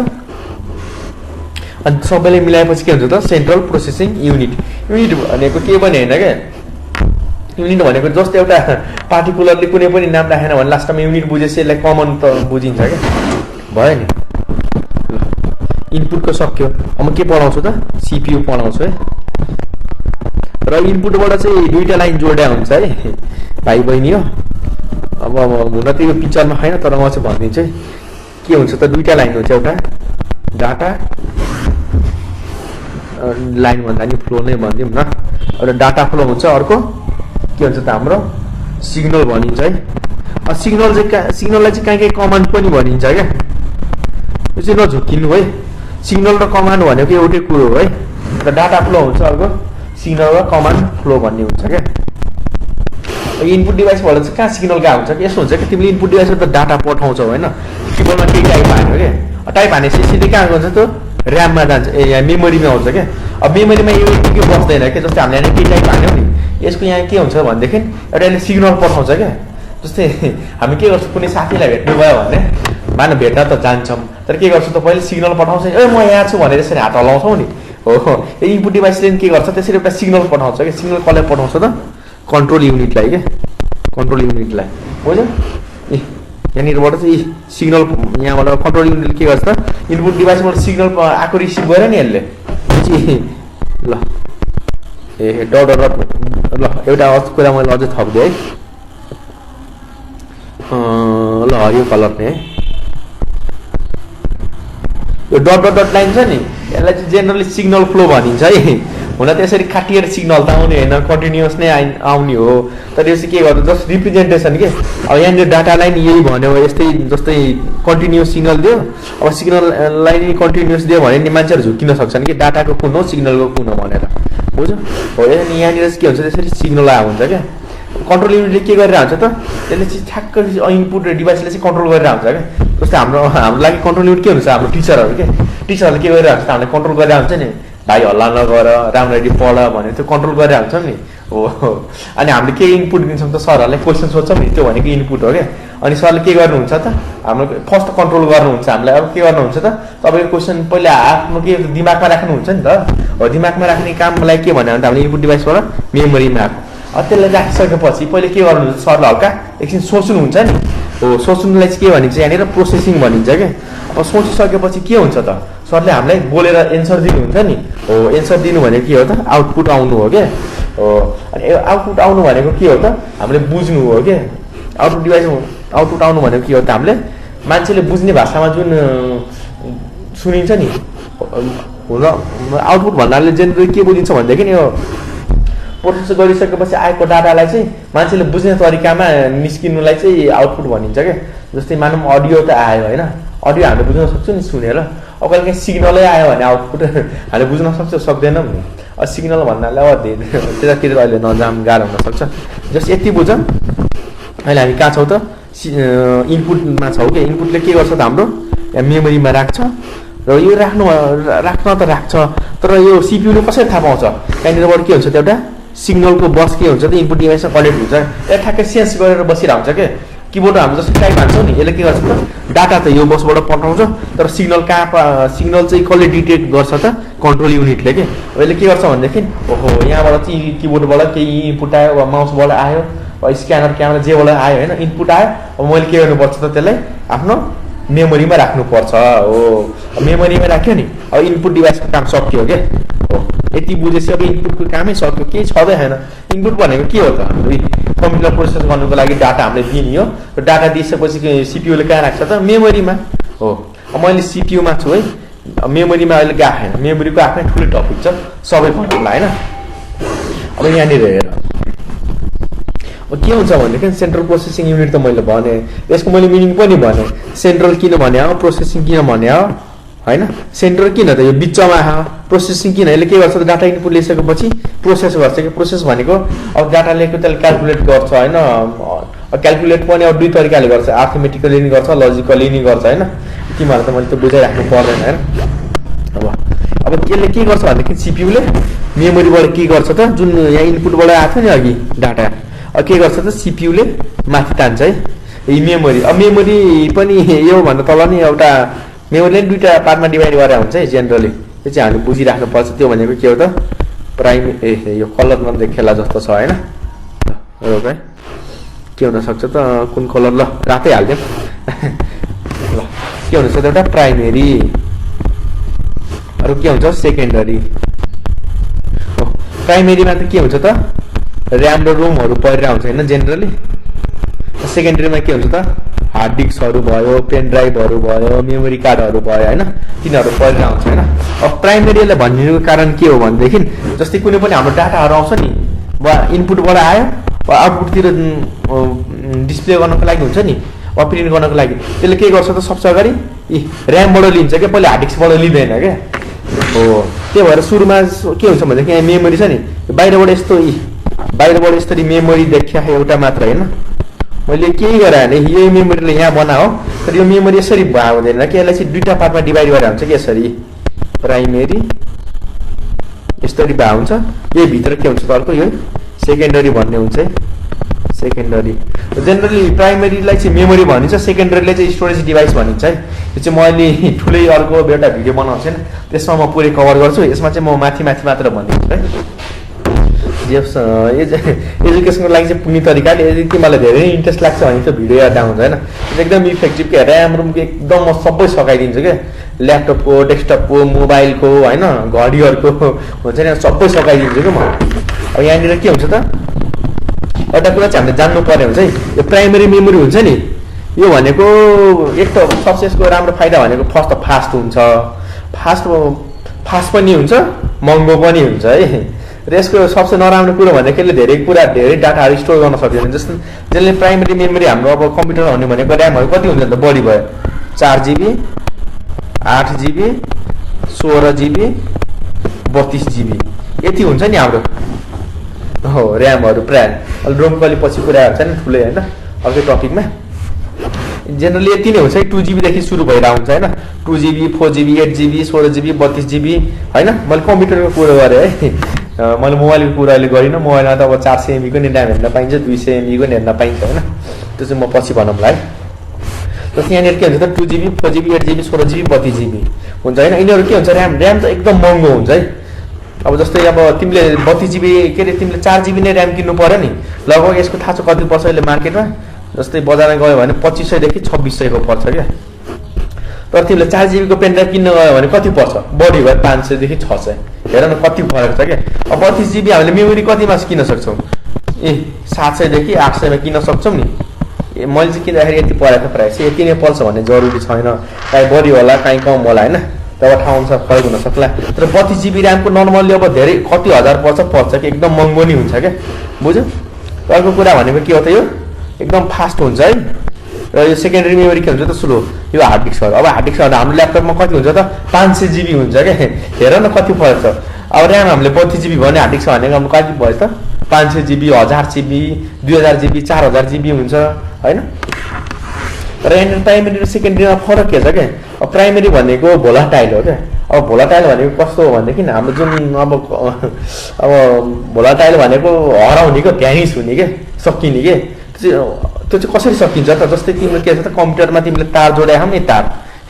अनि सबैले मिलाएपछि के हुन्छ त सेन्ट्रल प्रोसेसिङ युनिट। युनिट भनेको के पनि होइन क्या। युनिट भनेको जस्तो एउटा पार्टिकुलरले कुनै पनि नाम राखेन भने लास्टमा युनिट बुझेपछि यसलाई कमन त बुझिन्छ क्या भयो नि। इनपुटको सक्यो। अब म के पढाउँछु त सीपीयू पढाउँछु है। र इनपुटबाट चाहिँ दुईटा लाइन जोड्या हुन्छ है भाइ बहिनी हो। अब हुन त यो पिक्चरमा छैन तर म चाहिँ भनिदिन्छु है के हुन्छ त दुईटा लाइन हुन्छ। एउटा डाटा लाइन भन्दा नि फ्लो नै भनिदिउँ न। एउटा डाटा फ्लो हुन्छ अर्को के हुन्छ त हाम्रो सिग्नल भनिन्छ है। सिग्नल चाहिँ सिग्नललाई चाहिँ कहीँ कमान्ड पनि भनिन्छ क्या। यो चाहिँ नझुक्किनु है। सिग्नल र कमान्ड भनेको एउटै कुरो हो है। र डाटा फ्लो हुन्छ अर्को सिग्नल र कमान्ड फ्लो भन्ने हुन्छ क्या। इनपुट डिभाइसबाट चाहिँ कहाँ सिग्नल कहाँ हुन्छ कि यस्तो हुन्छ कि तिमीले इनपुट डिभाइसबाट त डाटा पठाउँछौ होइन किबोर्डमा केही टाइप हान्यो क्या। टाइप हानेपछि सिधै कहाँ गन्छ त ऱ्याममा जान्छ यहाँ मेमोरीमा आउँछ क्या। अब मेमोरीमा यो के बस्दैन क्या। जस्तै हामीले यहाँ केही टाइप हान्यौँ नि यसको यहाँ के हुन्छ भनेदेखि एउटा यसले सिग्नल पठाउँछ क्या। जस्तै हामी के गर्छौँ कुनै साथीलाई भेट्नु भयो भने मान भेट्न त जान्छौँ तर के गर्छौँ त पहिले सिग्नल पठाउँछ ए म यहाँ छु भनेर यसरी हात हल्लाउँछौँ नि। हो यो इनपुट डिभाइसले के गर्छ त्यसरी एउटा सिग्नल पठाउँछ क्या। सिग्नल कसलाई पठाउँछ त कन्ट्रोल युनिटलाई क्या। कन्ट्रोल युनिटलाई बुझ्यो। यहाँनिरबाट चाहिँ सिग्नल यहाँबाट कन्ट्रोल युनिटले के गर्छ त इनपुट डिभाइसबाट सिग्नल आएको रिसिभ गरेर नि यसले ल ए डट डट ल एउटा कुरा मैले अझै थप्दिएँ है। ल हरियो कलर नै है यो डट डट डट लाइन छ नि यसलाई चाहिँ जेनरली सिग्नल फ्लो भनिन्छ है। हुन त यसरी काटिएर सिग्नल त आउने होइन कन्टिन्युस नै आउने हो तर यो चाहिँ के गर्छ जस्ट रिप्रेजेन्टेसन के। अब यहाँनिर डाटालाई नि यही भन्यो यस्तै जस्तै कन्टिन्युस सिग्नल दियो। अब सिग्नललाई नि कन्टिन्युस दियो भने नि मान्छेहरू झुक्किन सक्छन् कि डाटाको कुन हो सिग्नलको कुन हो भनेर बुझ्यो। हो यहाँनिर चाहिँ के हुन्छ त्यसरी सिग्नल आएको हुन्छ क्या। कन्ट्रोल युनिटले के गरेर हुन्छ त त्यसले चाहिँ ठ्याक्क इनपुट र डिभाइसले चाहिँ कन्ट्रोल गरेर हुन्छ क्या। जस्तै हाम्रो लागि कन्ट्रोल युनिट के हुन्छ हाम्रो टिचरहरू के टिचरहरूले के गरेर हुन्छ त हामीले कन्ट्रोल गरेर हुन्छ नि भाइ हल्ला नगर राम्ररी पढ भनेर त्यो कन्ट्रोल गरेर हुन्छ नि। हो अनि हामीले के इनपुट दिन्छौँ त सरहरूलाई क्वेसन सोध्छौँ नि त्यो भनेको इनपुट हो क्या। अनि सरले के गर्नुहुन्छ त हाम्रो फर्स्ट कन्ट्रोल गर्नुहुन्छ हामीलाई। अब के गर्नुहुन्छ त तपाईँको क्वेसन पहिला आफ्नो के दिमागमा राख्नुहुन्छ नि त। हो दिमागमा राख्ने कामलाई के भन्यो भने त हामीले इनपुट डिभाइसबाट मेमोरीमा आएको। त्यसलाई राखिसकेपछि पहिले के गर्नुहुन्छ सरले हल्का एकछिन सोच्नुहुन्छ नि। हो सोच्नुलाई चाहिँ के भनिन्छ यहाँनिर प्रोसेसिङ भनिन्छ क्या। अब सोचिसकेपछि के हुन्छ त सरले हामीलाई बोलेर एन्सर दिनुहुन्छ नि। हो एन्सर दिनु भनेको के हो त आउटपुट आउनु हो क्या। हो अनि आउटपुट आउनु भनेको के हो त हामीले बुझ्नु हो क्या। आउटपुट डिभाइस आउटपुट आउनु भनेको के हो त हामीले मान्छेले बुझ्ने भाषामा जुन सुनिन्छ नि। हुन आउटपुट भन्नाले जेनरली के बुझिन्छ भनेदेखि यो प्रोसेस गरिसकेपछि आएको डाटालाई चाहिँ मान्छेले बुझ्ने तरिकामा निस्किनुलाई चाहिँ आउटपुट भनिन्छ क्या। जस्तै मानौँ अडियो त आयो होइन अडियो हामीले बुझ्न सक्छौँ नि सुनेर। अब कहिले काहीँ सिग्नलै आयो भने आउटपुट हामीले बुझ्न सक्छौँ सक्दैनौँ नि। अब सिग्नल भन्नाले अब त्यतातिर अहिले नजाम गाह्रो हुनसक्छ। जस्ट यति बुझ अहिले हामी कहाँ छौँ त इनपुटमा छौँ कि इनपुटले के गर्छ त हाम्रो यहाँ मेमोरीमा राख्छ र यो राख्न त राख्छ तर यो सिपियूले कसरी थाहा पाउँछ त्यहाँनिरबाट के हुन्छ त एउटा सिग्नलको बस के हुन्छ त इनपुट डिभाइसमा कनेक्ट हुन्छ यसले ठ्याक्कै सेन्स गरेर बसिरहन्छ के। किबोर्ड हाम्रो जस्तो टाइप हान्छौँ नि यसले के गर्छ त डाटा त यो बसबाट पठाउँछ तर सिग्नल सिग्नल चाहिँ कसले डिटेक्ट गर्छ त कन्ट्रोल युनिटले के। यसले के गर्छ भनेदेखि ओहो यहाँबाट चाहिँ किबोर्डबाट केही इनपुट आयो वा माउसबाट आयो वा स्क्यानर क्यामेरा जेबाट आयो होइन इनपुट आयो। अब मैले के गर्नुपर्छ त त्यसलाई आफ्नो मेमोरीमा राख्नुपर्छ। हो मेमोरीमा राख्यो नि अब इनपुट डिभाइसको काम सक्यो क्या। हो यति बुझेपछि अब इनपुटको कामै सक्यो केही छँदै छैन। इनपुट भनेको के हो त हाम्रो कम्प्युटर प्रोसेस गर्नुको लागि डाटा हामीले दिने हो। र डाटा दिइसकेपछि सिपियूले कहाँ राख्छ त मेमोरीमा हो। मैले सिपियूमा छु है, मेमोरीमा अहिले गएको छैन, मेमोरीको आफ्नै ठुलो टपिक छ सबै भन्नुलाई होइन। अब यहाँनिर हेर के हुन्छ भनेदेखि सेन्ट्रल प्रोसेसिङ युनिट त मैले भने, यसको मैले मिनिङ पनि भने, सेन्ट्रल किन भने हो, प्रोसेसिङ किन भने हो होइन। सेन्ट्रल किन त यो बिचमा हो, प्रोसेसिङ किन, यसले के गर्छ त डाटा इनपुट लिइसकेपछि प्रोसेस गर्छ कि, प्रोसेस भनेको अब डाटा लिएको त्यसले क्यालकुलेट गर्छ होइन। क्यालकुलेट पनि अब दुई तरिकाले गर्छ, आर्थमेटिकली नि गर्छ, लजिकली नि गर्छ होइन। तिमीहरूलाई त मैले त बुझाइराख्नु पर्दैन होइन। अब यसले के गर्छ भनेदेखि सिपियूले मेमोरीबाट के गर्छ त, जुन यहाँ इनपुटबाट आएको थियो नि अघि डाटा, के गर्छ त सिपियूले माथि तान्छ है यी मेमोरी। अब मेमोरी पनि यो भन्दा तल नि एउटा मेमोरीले दुईवटा पार्टमा डिभाइड गरेर हुन्छ है जेनरली, त्यो चाहिँ हामीले बुझिराख्नुपर्छ। त्यो भनेको के हो त यो कलर नदेखेला जस्तो छ होइन। है के हुनसक्छ त, कुन कलर, ल रातै हालिदिउँ ल। के हुनसक्छ एउटा प्राइमेरी, अरू के हुन्छ सेकेन्डरी। प्राइमेरीमा त के हुन्छ त ऱ्याम र रोमहरू परिरहेको हुन्छ होइन जेनरली। सेकेन्डरीमा के हुन्छ त हार्ड डिस्कहरू भयो, पेन ड्राइभहरू भयो, मेमोरी कार्डहरू भयो होइन, तिनीहरू परिरहेको हुन्छ होइन। अब प्राइमेरीलाई भन्नुको कारण के हो भनेदेखि जस्तै कुनै पनि हाम्रो डाटाहरू आउँछ नि, वा इनपुटबाट आयो वा आउटपुटतिर डिस्प्ले गर्नको लागि हुन्छ नि, वा प्रिन्ट गर्नको लागि, त्यसले के गर्छ त सबसे अगाडि ऱ्यामबाट लिन्छ क्या, पहिला हार्ड डिस्कबाट लिँदैन क्या हो। त्यही भएर सुरुमा के हुन्छ भनेदेखि यहाँ मेमोरी छ नि, बाहिरबाट यस्तो बाहिरबाट यसरी मेमोरी देखिया एउटा मात्र होइन, मैले केही गरेँ भने यही मेमोरीले यहाँ बनाओ, तर यो मेमोरी यसरी भए हुँदैन कि, यसलाई चाहिँ दुईवटा पार्टमा डिभाइड गरेर हुन्छ कि यसरी प्राइमेरी यसरी भए हुन्छ, यही भित्र के हुन्छ त अर्को यो सेकेन्डरी भन्ने हुन्छ है। सेकेन्डरी जेनरली प्राइमेरीलाई चाहिँ मेमोरी भनिन्छ, सेकेन्डरीलाई चाहिँ स्टोरेज डिभाइस भनिन्छ है। यो चाहिँ मैले ठुलै अर्को एउटा भिडियो बनाउँछु छैन, त्यसमा म पुरै कभर गर्छु, यसमा चाहिँ म माथि मात्र भनिदिन्छु है। एजुकेसनको लागि चाहिँ पुग्ने तरिकाले यदि तिमीलाई धेरै इन्ट्रेस्ट लाग्छ भने त्यो भिडियो हेर्दा हुन्छ होइन। एकदम इफेक्टिभ क्या, ऱ्याम रोमको एकदम म सबै सकाइदिन्छु क्या, ल्यापटपको, डेस्कटपको, मोबाइलको होइन, घडीहरूको हुन्छ नि सबै सकाइदिन्छु क्या म। अब यहाँनिर के हुन्छ त एउटा कुरा चाहिँ हामीले जान्नु पर्ने हुन्छ है, यो प्राइमेरी मेमोरी हुन्छ नि, यो भनेको एक त सबसे यसको राम्रो फाइदा भनेको फर्स्ट त फास्ट हुन्छ, फास्ट पनि हुन्छ, महँगो पनि हुन्छ है। र यसको सबसे नराम्रो कुरो भनेको यसले धेरै डाटाहरू स्टोर गर्न सक्दैन। जस्तो जसले प्राइमेरी मेमोरी हाम्रो अब कम्प्युटर हुने भनेको ऱ्यामहरू कति हुन्छ त बढी भयो, 4 GB, 8 GB, 16 GB, 32 GB यति हुन्छ नि हाम्रो हो ऱ्यामहरू प्रायः। अहिले रोमको अलि पछि कुरा हुन्छ नि ठुलै होइन अर्कै टपिकमा। जेनरली यति नै हुन्छ है, 2 GB देखि सुरु भइरहेको हुन्छ होइन, 2 GB, 4 GB, 8 GB, 16 GB, 32 GB होइन। मैले कम्प्युटरको कुरो गरेँ है, मैले मोबाइलको कुरा अहिले गरिनँ। मोबाइलमा त अब 400 MB को नि ऱ्याम हेर्न पाइन्छ, 200 MB को नि हेर्न पाइन्छ होइन, त्यो चाहिँ म पछि भनौँला है। जस्तो यहाँनिर के हुन्छ त 2 GB, 4 GB, 8 GB, 16 GB, 32 GB हुन्छ होइन। यिनीहरू के हुन्छ ऱ्याम त एकदम महँगो हुन्छ है। अब जस्तै अब तिमीले 32 GB के अरे तिमीले 4 GB नै ऱ्याम किन्नु पर्यो नि, लगभग यसको थाहा छ कति पर्छ अहिले मार्केटमा, जस्तै बजारमा गयो भने 2500 देखि 2600 को पर्छ क्या। तर तिमीले 4 GB को पेन ड्राइभ किन्न गयो भने कति पर्छ, बढी भयो 500 देखि 600। हेर न कति फरक छ क्या। अब 32 GB हामीले मेमोरी कतिमा किन्न सक्छौँ, 700 देखि 800 मा किन्न सक्छौँ नि। मैले चाहिँ किन्दाखेरि यति परेको प्राइस यति नै पर्छ भन्ने जरुरी छैन, काहीँ बढी होला काहीँ कम होला होइन, तब ठाउँ अनुसार फरक हुन सक्ला। तर 32 GB ऱ्यामको नर्मल्ली अब धेरै कति हजार पर्छ कि एकदम महँगो नि हुन्छ क्या, बुझ्यो। अर्को कुरा भनेको के हो त यो एकदम फास्ट हुन्छ है। र यो सेकेन्डरी मेमोरी के हुन्छ त स्लो, यो हार्ड डिस्कहरू। अब हार्ड डिस्कहरू हाम्रो ल्यापटपमा कति हुन्छ त 500 GB हुन्छ क्या, हेर न कति फरक छ। अब ऱ्याम हामीले 32 GB भने हार्ड डिस्क भनेको हाम्रो कति भयो त 500 GB, 1000 GB, 2000 GB, 4000 GB हुन्छ होइन। तर यहाँनिर प्राइमेरी र सेकेन्डरीमा फरक के छ क्या। अब प्राइमेरी भनेको भोलाटाइल हो क्या। अब भोलाटाइल भनेको कस्तो हो भनेदेखि हाम्रो जुन अब भोलाटाइल भनेको हराउने क्या, भ्यानिस हुने क्या, सकिने के, त्यो चाहिँ कसरी सकिन्छ त। जस्तै तिम्रो के छ त कम्प्युटरमा तिमीले तार जोडायो नि, तार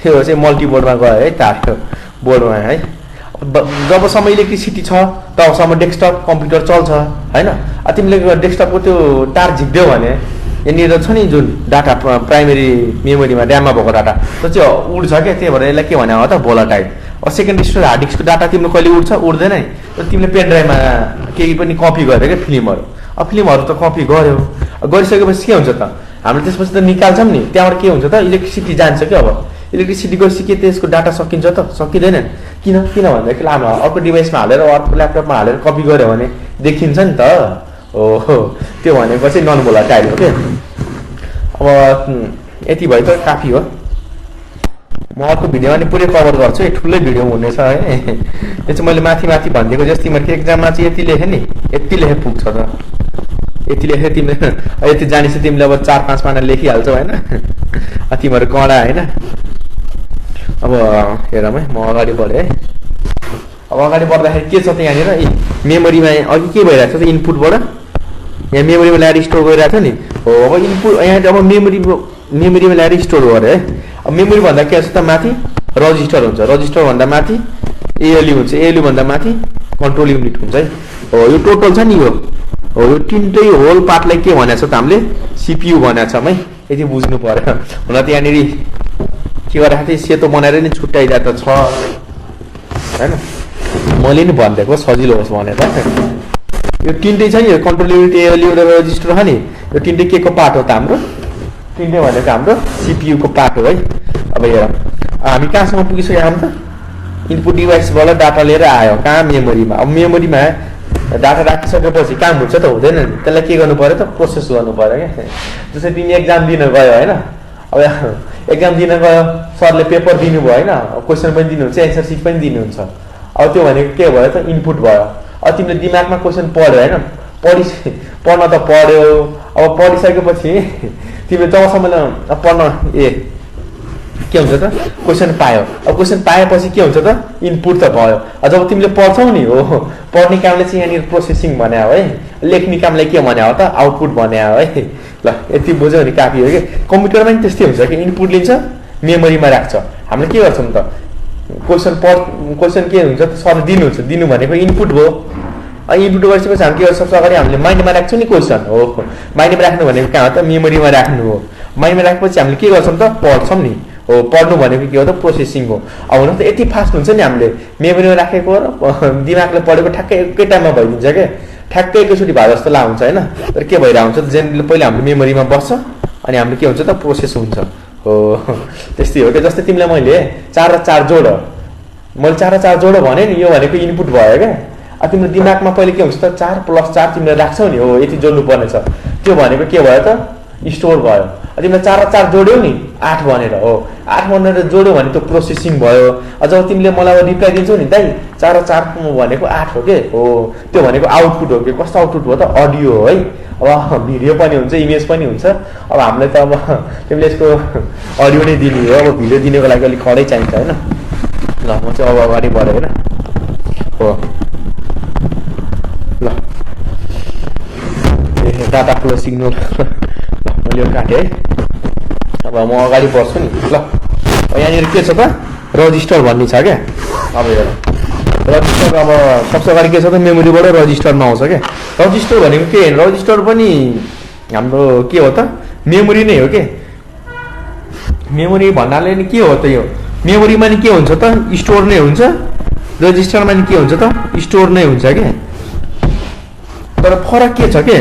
यो चाहिँ मल्टिबोर्डमा गयो है, तार बोर्डमा है। जबसम्म इलेक्ट्रिसिटी छ तबसम्म डेस्कटप कम्प्युटर चल्छ होइन। तिमीले डेस्कटपको त्यो तार झिक्यौ भने यहाँनिर छ नि जुन डाटा प्राइमेरी मेमोरीमा ऱ्याममा भएको डाटा त्यो चाहिँ उड्छ क्या। त्यही भएर यसलाई के भने हो त भोलाटाइल। अब सेकेन्डरी स्टोरेज हार्ड डिस्कको डाटा तिम्रो कहिले उड्छ, उड्दैन नि। तिमीले पेन ड्राइभमा केही पनि कपी गर्यो क्या फिल्महरू, अब फिल्महरू त कपी गर्यो, गरिसकेपछि के हुन्छ त हामीले त्यसपछि त निकाल्छौँ नि, त्यहाँबाट के हुन्छ त इलेक्ट्रिसिटी जान्छ क्या। अब इलेक्ट्रिसिटी गएपछि के त्यसको डाटा सकिन्छ त? सकिँदैन नि। किन भन्दाखेरि लामो अर्को डिभाइसमा हालेर अर्को ल्यापटपमा हालेर कपी गऱ्यो भने देखिन्छ नि त। ओहो, त्यो भनेको चाहिँ नन भोलाटाइल हो क्या। अब यति भयो त काफी हो। म अर्को भिडियोमा नि पुरै कभर गर्छु, एक ठुलै भिडियो हुनेछ है। यो चाहिँ मैले माथि भनिदिएको जस्तो तिमीहरूको एक्जाममा चाहिँ यति लेखेँ नि, यति लेखे पुग्छ त, यति लेखे तिमीले यति जानेछ तिमीले अब 4-5 पाना लेखिहाल्छौ होइन। तिमीहरू कडा होइन। अब हेरौँ है, म अगाडि बढेँ है। अब अगाडि बढ्दाखेरि के छ त यहाँनिर मेमोरीमा अघि के भइरहेको छ त इनपुटबाट यहाँ मेमोरीमा ल्याएर स्टोर गरिरहेको छ नि हो। अब इनपुट यहाँ अब मेमोरीमा ल्याएर स्टोर गरे है। अब मेमोरी भन्दा के छ त माथि रजिस्टर हुन्छ, रजिस्टर भन्दा माथि एएलयू हुन्छ, एएलयू भन्दा माथि कन्ट्रोल युनिट हुन्छ है। हो यो टोटल छ नि यो हो, यो तिनटै होल पार्टलाई के भनेको छ त हामीले सिपियू भनेको छौँ है। यति बुझ्नु पर्यो। हुन त यहाँनिर के गरेको थिएँ सेतो बनाएर नि छुट्याइदिएको त छ होइन, मैले नि भनिदिएको सजिलो होस् भनेर। यो तिनटै छ नि, यो कन्ट्रोल युनिट एएलयू र रजिस्टर छ नि, यो तिनटै के को पार्ट हो त हाम्रो? तिनटै भनेको हाम्रो सिपियूको पार्ट हो है। अब हेरौँ हामी कहाँसम्म पुगिसक्यो हामी त इनपुट डिभाइसबाट डाटा लिएर आयो कहाँ मेमोरीमा। अब मेमोरीमा डाटा राखिसकेपछि काम हुन्छ त हुँदैन नि, त्यसलाई के गर्नु पऱ्यो त प्रोसेस गर्नु पऱ्यो क्या। जस्तै तिमी एक्जाम दिन गयो होइन, अब एक्जाम दिन गयो सरले पेपर दिनुभयो होइन, क्वेसन पनि दिनुहुन्छ एन्सर सिट पनि दिनुहुन्छ। अब त्यो भनेको के भयो त इनपुट भयो। अब तिमीले दिमागमा क्वेसन पढ्यो होइन, पढ्न त पढ्यो। अब पढिसकेपछि तिमीले जबसम्म पढ्न के हुन्छ त क्वेसन पायो। अब क्वेसन पाएपछि के हुन्छ त इनपुट त भयो। जब तिमीले पढ्छौ नि हो, पढ्ने कामले चाहिँ यहाँनिर प्रोसेसिङ भने हो है, लेख्ने कामलाई के भने हो त आउटपुट भने हो है। ल यति बुझ्यौ भने काफी हो कि। कम्प्युटरमा पनि त्यस्तै हुन्छ कि इनपुट लिन्छ मेमोरीमा राख्छ। हामीले के गर्छौँ त क्वेसन के हुन्छ त सर दिनुहुन्छ, दिनु भनेको इनपुट भयो। इनपुट गरिसकेपछि हामी के गर्छ सबसे अगाडि हामीले माइन्डमा राख्छौँ नि क्वेसन हो। माइन्डमा राख्नु भनेको कहाँ हो त मेमोरीमा राख्नु हो। माइन्डमा राखेपछि हामीले के गर्छौँ त पढ्छौँ नि हो। पढ्नु भनेको के हो त प्रोसेसिङ हो। अब हुन त यति फास्ट हुन्छ नि हामीले मेमोरीमा राखेको र दिमागले पढेको ठ्याक्कै एकै टाइममा भइदिन्छ क्या, ठ्याक्कै एकैचोटि भए जस्तो ला हुन्छ होइन। तर के भइरहेको हुन्छ त जेनरली पहिला हाम्रो मेमोरीमा बस्छ अनि हाम्रो के हुन्छ त प्रोसेस हुन्छ हो। त्यस्तै हो क्या। जस्तै तिमीलाई मैले 4 र 4 जोड, मैले 4 र 4 जोड भने नि, यो भनेको इनपुट भयो क्या। अब तिम्रो दिमागमा पहिले के हुन्छ त 4 + 4 तिमीले राख्छौ नि हो, यति जोड्नु पर्ने छ, त्यो भनेको के भयो त स्टोर भयो। तिमीले 4 र 4 जोड्यौ नि 8 भनेर हो, 8 भनेर जोड्यौ भने त्यो प्रोसेसिङ भयो। जब तिमीले मलाई रिप्लाई दिन्छौ नि दाइ 4 र 4 भनेको 8 हो के हो, त्यो भनेको आउटपुट हो कि। कस्तो आउटपुट हो त अडियो हो है। अब भिडियो पनि हुन्छ इमेज पनि हुन्छ। अब हामीलाई त अब तिमीले यसको अडियो नै दिने हो, अब भिडियो दिनको लागि अलिक कडै चाहिन्छ होइन। ल म चाहिँ अब अगाडि बढेँ होइन हो। ल डाटा फ्लो सिग्नल मैले यो काटेँ है। अब म अगाडि बढ्छु नि। ल यहाँनिर के छ त रजिस्टर भन्ने छ क्या। अब हेर रजिस्टर, अब सबसे अगाडि के छ त मेमोरीबाट रजिस्टरमा आउँछ क्या। रजिस्टर भनेको के, रजिस्टर पनि हाम्रो के हो त मेमोरी नै हो के। मेमोरी भन्नाले नि के हो त यो मेमोरीमा नि के हुन्छ त स्टोर नै हुन्छ, रजिस्टरमा नि के हुन्छ त स्टोर नै हुन्छ क्या। तर फरक के छ के,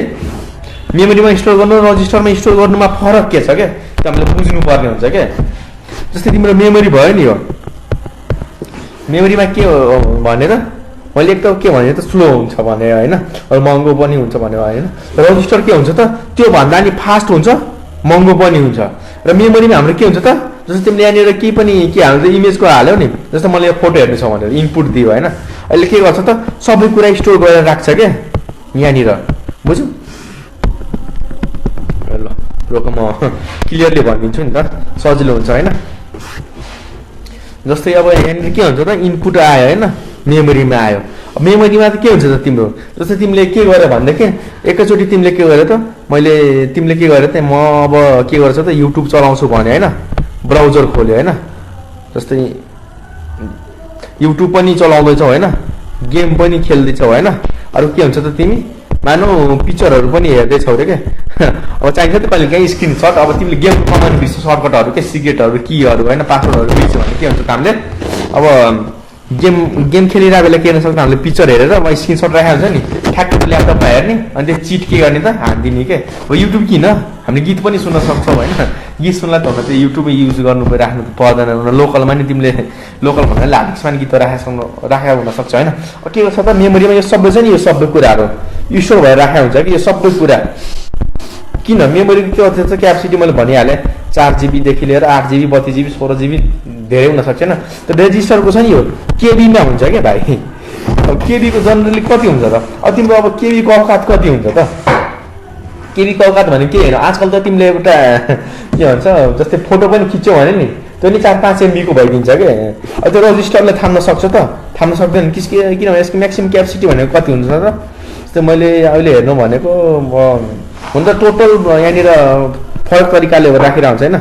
मेमोरीमा स्टोर गर्नु रजिस्टरमा स्टोर गर्नुमा फरक के छ क्या, त्यो हामीले बुझ्नुपर्ने हुन्छ क्या। जस्तै तिम्रो मेमोरी भयो नि हो, मेमोरीमा के हो भने त मैले एक त के भने त स्लो हुन्छ भने होइन, महँगो पनि हुन्छ भने होइन। रजिस्टर के हुन्छ त त्यो भन्दा नि फास्ट हुन्छ, महँगो पनि हुन्छ। र मेमोरीमा हाम्रो के हुन्छ त जस्तो तिमीले यहाँनिर केही पनि के हाल्छ इमेजको हाल्यौ नि, जस्तो मैले यो फोटो हेर्नु छ भनेर इनपुट दियो होइन, अहिले के गर्छ त सबै कुरा स्टोर गरेर राख्छ क्या यहाँनिर, बुझ्यौ। ल रोक म क्लियरली भनिदिन्छु नि त सजिलो हुन्छ होइन। जस्तै अब यहाँनिर के हुन्छ त इनपुट आयो होइन, मेमोरीमा आयो। मेमोरीमा त के हुन्छ त तिम्रो जस्तै तिमीले के गर्यो भनेदेखि एकैचोटि तिमीले के गर्यो त तिमीले के गर्यो त म अब के गर्छ त युट्युब चलाउँछु भने होइन, ब्राउजर खोल्यो होइन, जस्तै युट्युब पनि चलाउँदैछौ होइन, गेम पनि खेल्दैछौ होइन। अरू के हुन्छ त तिमी मानौ पिक्चरहरू पनि हेर्दैछौ रे क्या। अब चाहिन्छ त कहिले काहीँ स्क्रिनसट, अब तिमीले गेम कमाउनु बिर्छ सर्टकटहरू के सिक्रेटहरू किहरू होइन पासवर्डहरू बिर्स्यो भने के हुन्छ त हामीले अब गेम खेलिरहेको बेला के हुन सक्छ हामीले पिक्चर हेरेर स्क्रिनसट राखेको हुन्छ नि, ठ्याक्कै ल्यापटपमा हेर्ने अनि त्यो चिट के गर्ने त हानिदिने के हो। युट्युब किन हामीले गीत पनि सुन्न सक्छौँ होइन, गीत सुन्नलाई त त्यो युट्युबमै युज गर्नु राख्नु पर्दैन। लोकलमा नि तिमीले लोकल भन्नाले हार्दिक गीत राखेको हुनसक्छ होइन। के गर्छ त मेमोरीमा यो सबै छ नि, यो सबै कुराहरू स्टोर भएर राखेको हुन्छ कि यो सबै कुरा। किन मेमोरीको के अर्थ छ, क्यापेसिटी मैले भनिहालेँ 4 जिबीदेखि लिएर 8 जिबी 32 जिबी 16 जिबी धेरै हुनसक्छ होइन। त्यो रेजिस्टरको छ नि यो केबीमा हुन्छ क्या भाइ। अब केबीको जनरली कति हुन्छ त, अब तिम्रो अब केबीको औकात कति हुन्छ त। केबीको औकात भने के होइन, आजकल त तिमीले एउटा के भन्छ जस्तै फोटो पनि खिच्यौ भने नि त्यो नि 4-5 MB को भइदिन्छ क्या। अब त्यो रजिस्टरले थाम्न सक्छ त, थाम्न सक्दैन किनभने यसको म्याक्सिमम क्यापेसिटी भनेको कति हुन्छ त। जस्तै मैले अहिले हेर्नु भनेको हुन त टोटल यहाँनिर फरक तरिकाले राखिरहेको हुन्छ होइन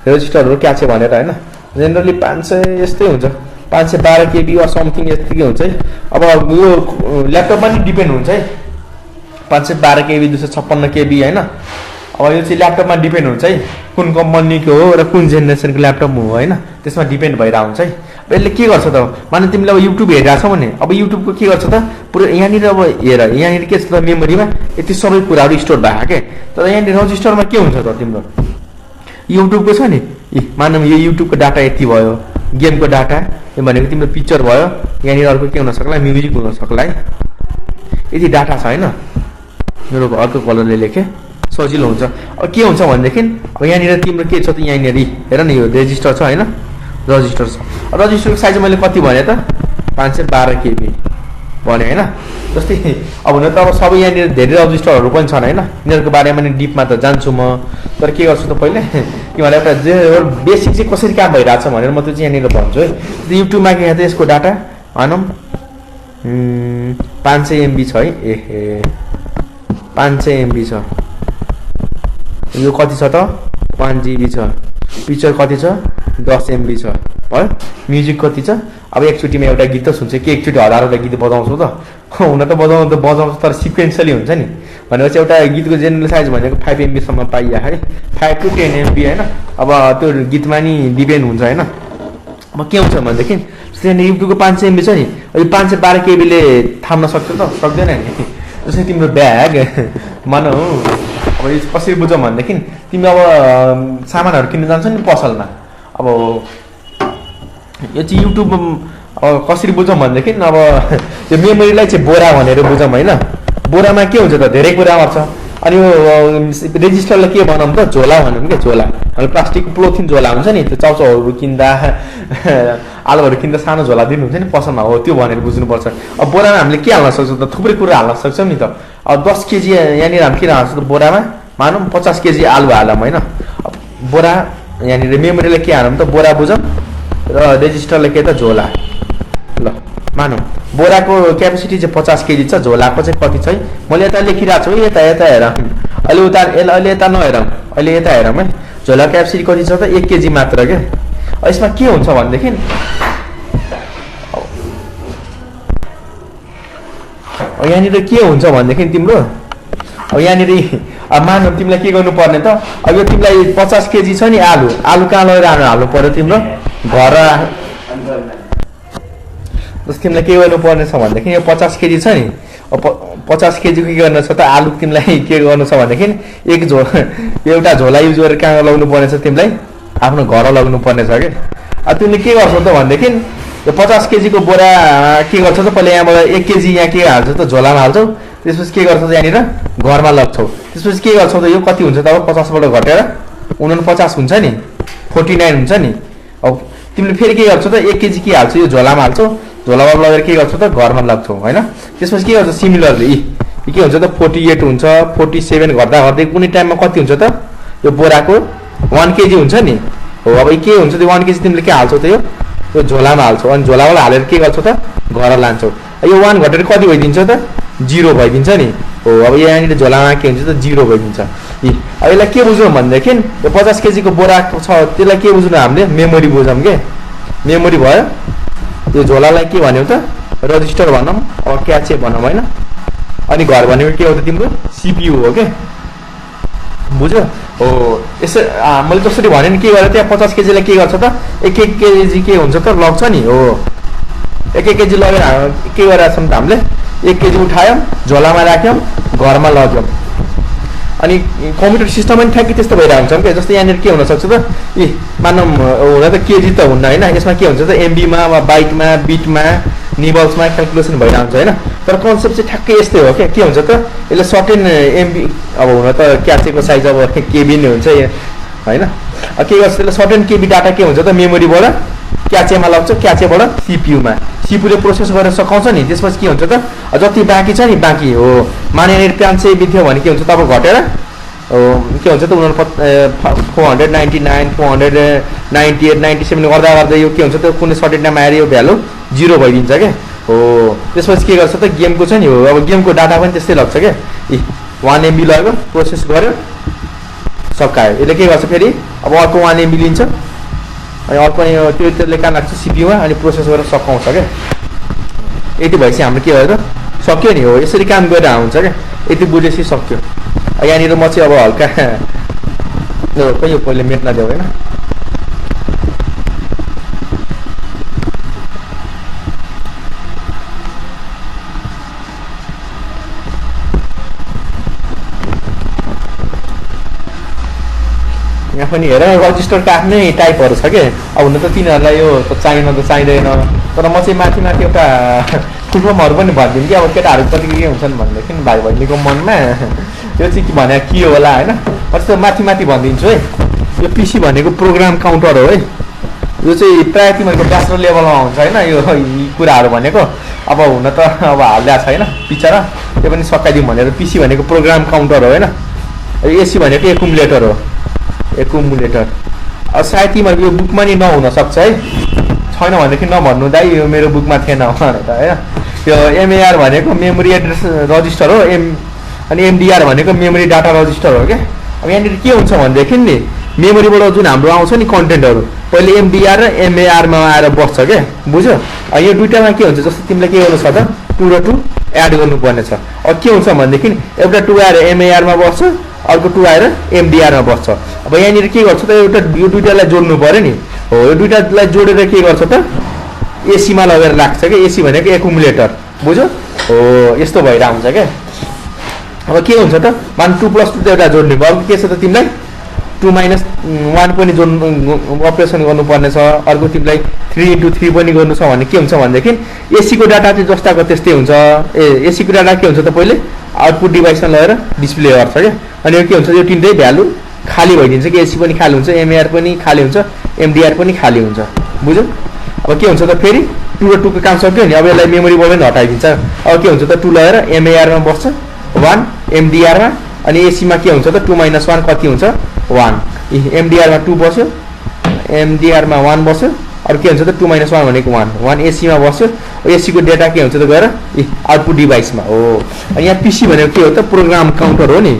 रेजिस्टरहरू क्या छ भनेर होइन। जेनरली 500 यस्तै हुन्छ, 512 KB वा समथिङ यतिकै हुन्छ है। अब यो ल्यापटपमा नि डिपेन्ड हुन्छ है, 512 KB 256 KB होइन। अब यो चाहिँ ल्यापटपमा डिपेन्ड हुन्छ है, कुन कम्पनीको हो र कुन जेनेरेसनको ल्यापटप हो होइन, त्यसमा डिपेन्ड भइरहेको हुन्छ है। अब यसले के गर्छ त, माने तिमीले अब युट्युब हेरिरहेको छौ भने अब युट्युबको के गर्छ त पुरो यहाँनिर अब हेर यहाँनिर के छ त मेमोरीमा यति सबै कुराहरू स्टोर भएको के। तर यहाँनिर रजिस्टरमा के हुन्छ त तिम्रो युट्युबको छ नि, मानौँ यो युट्युबको डाटा यति भयो, गेमको डाटा यो भनेको तिम्रो पिक्चर भयो, यहाँनिर अर्को के हुन सक्ला म्युजिक हुन सक्ला है, यति डाटा छ होइन। मेरो अर्को कलरले लेखेँ सजिलो हुन्छ। अब के हुन्छ भनेदेखि अब यहाँनिर तिम्रो के छ त यहाँनिर हेर न यो रेजिस्टर छ होइन, रजिस्टर छ। रजिस्टरको साइज मैले कति भने त 512 KB भने होइन। जस्तै अब हुन त अब सबै यहाँनिर धेरै रजिस्टरहरू पनि छन् होइन, यिनीहरूको बारेमा नि डिपमा त जान्छु म। तर के गर्छु त पहिले कि मलाई एउटा जे बेसिक चाहिँ कसरी काम भइरहेको छ भनेर म त्यो चाहिँ यहाँनिर भन्छु है। युट्युबमा के यहाँ त यसको डाटा भनौँ 500 MB छ है, एहे 500 MB छ। यो कति छ त 1 GB छ, पिक्चर कति छ 10 MB छ भयो। म्युजिक कति छ, अब एकचोटिमा एउटा गीत त सुन्छ कि एकचोटि हजारवटा गीत बजाउँछु त, हुन त बजाउँछ तर सिक्वेन्सली हुन्छ नि। भनेपछि एउटा गीतको जेनरल साइज भनेको 5 MB सम्म पाइया है, 5 to 10 MB होइन। अब त्यो गीतमा नि डिपेन्ड हुन्छ होइन। अब के हुन्छ भनेदेखि युट्युबको 500 MB छ नि, यो 512 KB ले थाम्न सक्छ त सक्दैन नि। जस्तै तिम्रो ब्याग मानौ अब यो कसरी बुझौँ भनेदेखि तिमी अब सामानहरू किन्न जान्छौ नि पसलमा, अब यो चाहिँ युट्युब अब कसरी बुझौँ भनेदेखि अब यो मेमोरीलाई चाहिँ बोरा भनेर बुझौँ होइन। बोरामा के हुन्छ त धेरै कुरा आउँछ। अनि यो रेजिस्टरलाई के बनाऊँ त झोला भनौँ क्या, झोला अनि प्लास्टिकको पोलिथिन झोला हुन्छ नि, त्यो चाउचाउहरू किन्दा आलुहरू किन्दा सानो झोला दिनुहुन्छ नि पसलमा, हो त्यो भनेर बुझ्नुपर्छ। अब बोरामा हामीले के हाल्न सक्छौँ त थुप्रै कुरा हाल्न सक्छौँ नि त। अब 10 KG यहाँनिर हामी किन हाल्छौँ त बोरामा, मानौँ 50 KG आलु हालौँ होइन। अब बोरा यहाँनिर मेमोरीलाई के हालौँ त बोरा बुझौँ र रेजिस्टरलाई के त झोला। ल मानौँ बोराको क्यापेसिटी चाहिँ 50 KG छ, झोलाको चाहिँ कति छ है मैले यता लेखिरहेको छु, यता हेर अहिले उता अहिले यता नहेरौँ, अहिले यता हेरौँ है। झोला क्यापेसिटी कति छ त 1 KG मात्र क्या। यसमा के हुन्छ भनेदेखि यहाँनिर के हुन्छ भनेदेखि तिम्रो अब यहाँनिर अब मानौँ तिमीलाई के गर्नुपर्ने त, अब यो तिमीलाई 50 KG छ नि आलु, आलु कहाँ लगेर हाल्नु पर्यो तिम्रो घर। जस्तो तिमीलाई के गर्नुपर्ने छ भनेदेखि यो 50 KG छ नि, 50 KG के गर्नु छ त आलु तिमीलाई के गर्नु छ भनेदेखि एक एउटा झोला युज गरेर कहाँ लगाउनु पर्ने छ तिमीलाई आफ्नो घर लगाउनु पर्ने छ क्या। अब तिमीले के गर्छौ त भनेदेखि यो 50 KG को बोरा के गर्छौ त पहिला यहाँबाट 1 KG यहाँ के हाल्छौ त झोलामा हाल्छौ, त्यसपछि के गर्छौ त यहाँनिर घरमा लग्छौ। त्यसपछि के गर्छौ त यो कति हुन्छ त अब 50बाट घटेर 49 हुन्छ नि, 49 हुन्छ नि। अब तिमीले फेरि के गर्छौ त 1 KG के हाल्छौ यो झोलामा हाल्छौ, झोलामा लगेर के गर्छौ त घरमा लाग्छौ होइन। त्यसपछि के गर्छौ सिमिलरली के हुन्छ त 48 हुन्छ, 47 गर्दा गर्दै कुनै टाइममा कति हुन्छ त यो बोराको 1 KG हुन्छ नि। हो अब के हुन्छ त 1 KG तिमीले के हाल्छौ त यो झोलामा हाल्छौ, अनि झोलाबाट हालेर के गर्छौ त घर लान्छौ। यो 1 घटेर कति भइदिन्छ त 0 भइदिन्छ नि। हो अब यहाँनिर झोलामा के हुन्छ त 0 भइदिन्छ। अब यसलाई के बुझौँ भनेदेखि यो 50 KG को बोरा छ त्यसलाई के बुझ्नु हामीले मेमोरी बुझौँ के, मेमोरी भयो। यो झोलालाई के भन्यौ त रजिस्टर भनौँ, अब क्याचे भनौँ होइन। अनि घर भनेको के हो त तिम्रो CPU हो के, बुझ्यो। हो यसो मैले जसरी भने नि के गरेँ त्यहाँ 50 KG लाई के गर्छ त 1 KG के हुन्छ त लग्छ नि। हो एक केजी लगेर के गरेका छौँ त हामीले 1 केजी उठायौँ झोलामा राख्यौँ घरमा लग्यौँ अनि कम्प्युटर सिस्टम पनि ठ्याक्कै त्यस्तो भइरहेको हुन्छ क्या जस्तै यहाँनिर के हुनसक्छ त मानौँ हुन त केजी त हुन्न होइन यसमा के हुन्छ त एमबीमा वा बाइटमा बिटमा निबल्समा क्यालकुलेसन भइरहेको हुन्छ होइन तर कन्सेप्ट चाहिँ ठ्याक्कै यस्तै हो क्या के हुन्छ त यसले सर्टेन एमबी अब हुन त क्याचेको साइज अब केबी नै हुन्छ होइन के गर्छ त्यसले सर्टेन केबी डाटा के हुन्छ त मेमोरीबाट क्याचेमा लाग्छ क्याचेबाट सिपियुमा सिपियुले प्रोसेस गरेर सघाउँछ नि त्यसपछि के हुन्छ त जति बाँकी छ नि बाँकी हो माने यहाँनिर 500 MB थियो भने के हुन्छ तब घटेर के हुन्छ त उनीहरू 499 498 97 गर्दा गर्दा यो के हुन्छ त कुनै सर्टेन टाइममा आएर यो भ्यालु 0 भइदिन्छ क्या हो त्यसपछि के गर्छ त गेमको छ नि हो अब गेमको डाटा पनि त्यस्तै लाग्छ क्या 1 MB लाग्यो प्रोसेस गर्यो सकायो यसले के गर्छ फेरि अब अर्को 1 MB लिन्छ अनि अर्को त्यसले कहाँ लाग्छ सिपियुमा अनि प्रोसेस गरेर सकाउँछ क्या यति भएपछि हाम्रो के भयो त सक्यो नि हो यसरी काम गरेर हुन्छ क्या यति बुझेपछि सक्यो यहाँनिर म चाहिँ अब हल्का यो पहिले मेट्न देऊ होइन यहाँ पनि हेर रजिस्टरको आफ्नै टाइपहरू छ क्या अब हुन त तिनीहरूलाई यो त चाहिँदैन तर म चाहिँ माथि माथि एउटा फुलफर्महरू पनि भनिदिउँ कि अब केटाहरू कति के हुन्छन् भनेदेखि भाइ बहिनीको मनमा यो चाहिँ के भने के होला होइन म चाहिँ माथि माथि भनिदिन्छु है यो पिसी भनेको प्रोग्राम काउन्टर हो है यो चाहिँ प्रायः तिमीहरूको ब्याचलर लेभलमा हुन्छ होइन यो कुराहरू भनेको अब हुन त अब हालिदिएको छ होइन पिक्चर त्यो पनि सकाइदिउँ भनेर पिसी भनेको प्रोग्राम काउन्टर हो होइन एसी भनेको एकुमुलेटर हो एकुमुलेटर अब सायद तिमीहरूको यो बुकमा नि नहुन सक्छ है छैन भनेदेखि नभन्नु दाइ यो मेरो बुकमा थिएन भनेर होइन यो एमएआर भनेको मेमोरी एड्रेस रजिस्टर हो अनि एमडिआर भनेको मेमोरी डाटा रजिस्टर हो क्या अब यहाँनिर के हुन्छ भनेदेखि नि मेमोरीबाट जुन हाम्रो आउँछ नि कन्टेन्टहरू पहिले एमडिआर र एमएआरमा आएर बस्छ क्या बुझ्यो यो दुइटामा के हुन्छ जस्तो तिमीलाई के गर्नु छ त 2 र 2 एड गर्नुपर्ने छ अब के हुन्छ भनेदेखि एउटा 2 आएर एमएआरमा बस्छ अर्को 2 आएर एमडिआरमा बस्छ अब यहाँनिर के गर्छ त एउटा यो दुइटालाई जोड्नु पर्यो नि हो यो दुइटालाई जोडेर के गर्छ त एसीमा लगेर लाग्छ क्या एसी भनेको एकुमुलेटर बुझ्यो हो यस्तो भइरहेको हुन्छ क्या अब के हुन्छ त मान 2 + 2 त एउटा जोड्ने भयो के छ त तिमीलाई 2 - 1 पनि जोड्नु अपरेसन गर्नुपर्ने छ अर्को तिमीलाई 3 × 3 पनि गर्नु छ भने के हुन्छ भनेदेखि एसीको डाटा चाहिँ जस्ताको त्यस्तै हुन्छ एसीको डाटा के हुन्छ त पहिले आउटपुट डिभाइसमा लगेर डिस्प्ले गर्छ क्या अनि यो के हुन्छ यो तिनटै भ्यालु खाली भइदिन्छ कि एसी पनि खाली हुन्छ एमएआर पनि खाली हुन्छ एमडिआर पनि खाली हुन्छ बुझ्यो अब के हुन्छ त फेरि 2 र 2 को काम सक्यो नि अब यसलाई मेमोरीबाट पनि हटाइदिन्छ अब के हुन्छ त 2 लगेर एमएआरमा बस्छ 1 एमडिआरमा अनि एसीमा के हुन्छ त 2 - 1 कति हुन्छ 1 एमडिआरमा 2 बस्यो एमडिआरमा 1 बस्यो अरू के हुन्छ त 2 - 1 भनेको 1 एसीमा बस्यो एसीको डेटा के हुन्छ त गएर आउटपुट डिभाइसमा हो अनि यहाँ पिसी भनेको के हो त प्रोग्राम काउन्टर हो नि